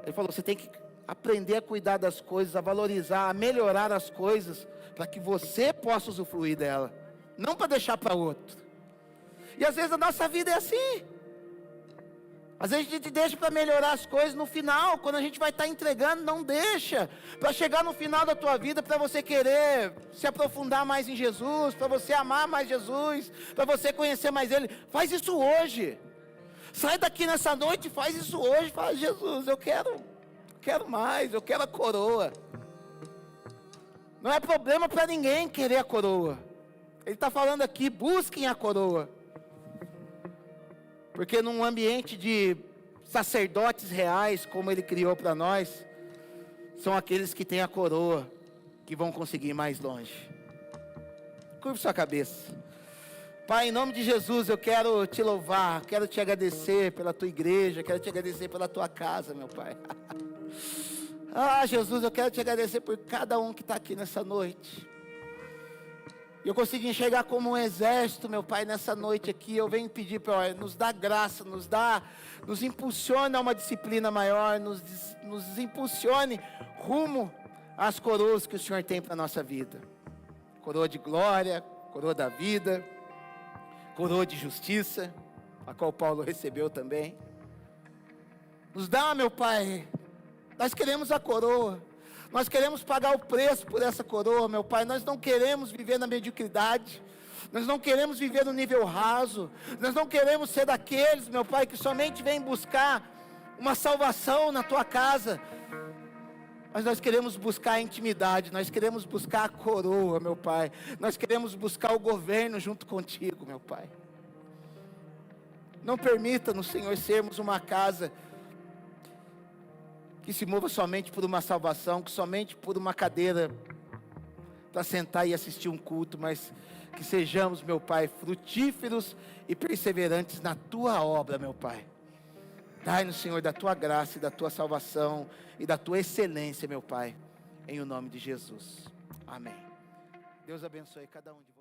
Ele falou: você tem que aprender a cuidar das coisas, a valorizar, a melhorar as coisas, para que você possa usufruir dela, não para deixar para outro. E às vezes a nossa vida é assim. Às vezes a gente deixa para melhorar as coisas no final, quando a gente vai estar entregando. Não deixa para chegar no final da tua vida, para você querer se aprofundar mais em Jesus, para você amar mais Jesus, para você conhecer mais Ele. Faz isso hoje. Sai daqui nessa noite e faz isso hoje. Fala: Jesus, eu quero mais, eu quero a coroa. Não é problema para ninguém querer a coroa. Ele está falando aqui: busquem a coroa. Porque num ambiente de sacerdotes reais, como Ele criou para nós, são aqueles que têm a coroa, que vão conseguir ir mais longe. Curva sua cabeça. Pai, em nome de Jesus, eu quero te louvar, quero te agradecer pela tua igreja, quero te agradecer pela tua casa, meu Pai. Jesus, eu quero te agradecer por cada um que está aqui nessa noite. Eu consigo enxergar como um exército, meu Pai, nessa noite aqui. Eu venho pedir, Pai, nos dá graça, nos impulsione a uma disciplina maior, nos impulsione rumo às coroas que o Senhor tem para a nossa vida. Coroa de glória, coroa da vida, coroa de justiça, a qual Paulo recebeu também. Nos dá, meu Pai, nós queremos a coroa. Nós queremos pagar o preço por essa coroa, meu Pai. Nós não queremos viver na mediocridade. Nós não queremos viver no nível raso. Nós não queremos ser daqueles, meu Pai, que somente vêm buscar uma salvação na tua casa. Mas nós queremos buscar a intimidade. Nós queremos buscar a coroa, meu Pai. Nós queremos buscar o governo junto contigo, meu Pai. Não permita-nos, Senhor, sermos uma casa que se mova somente por uma salvação, que somente por uma cadeira para sentar e assistir um culto, mas que sejamos, meu Pai, frutíferos e perseverantes na tua obra, meu Pai. Dai-nos, Senhor, da tua graça e da tua salvação e da tua excelência, meu Pai, em o nome de Jesus. Amém. Deus abençoe cada um de vocês.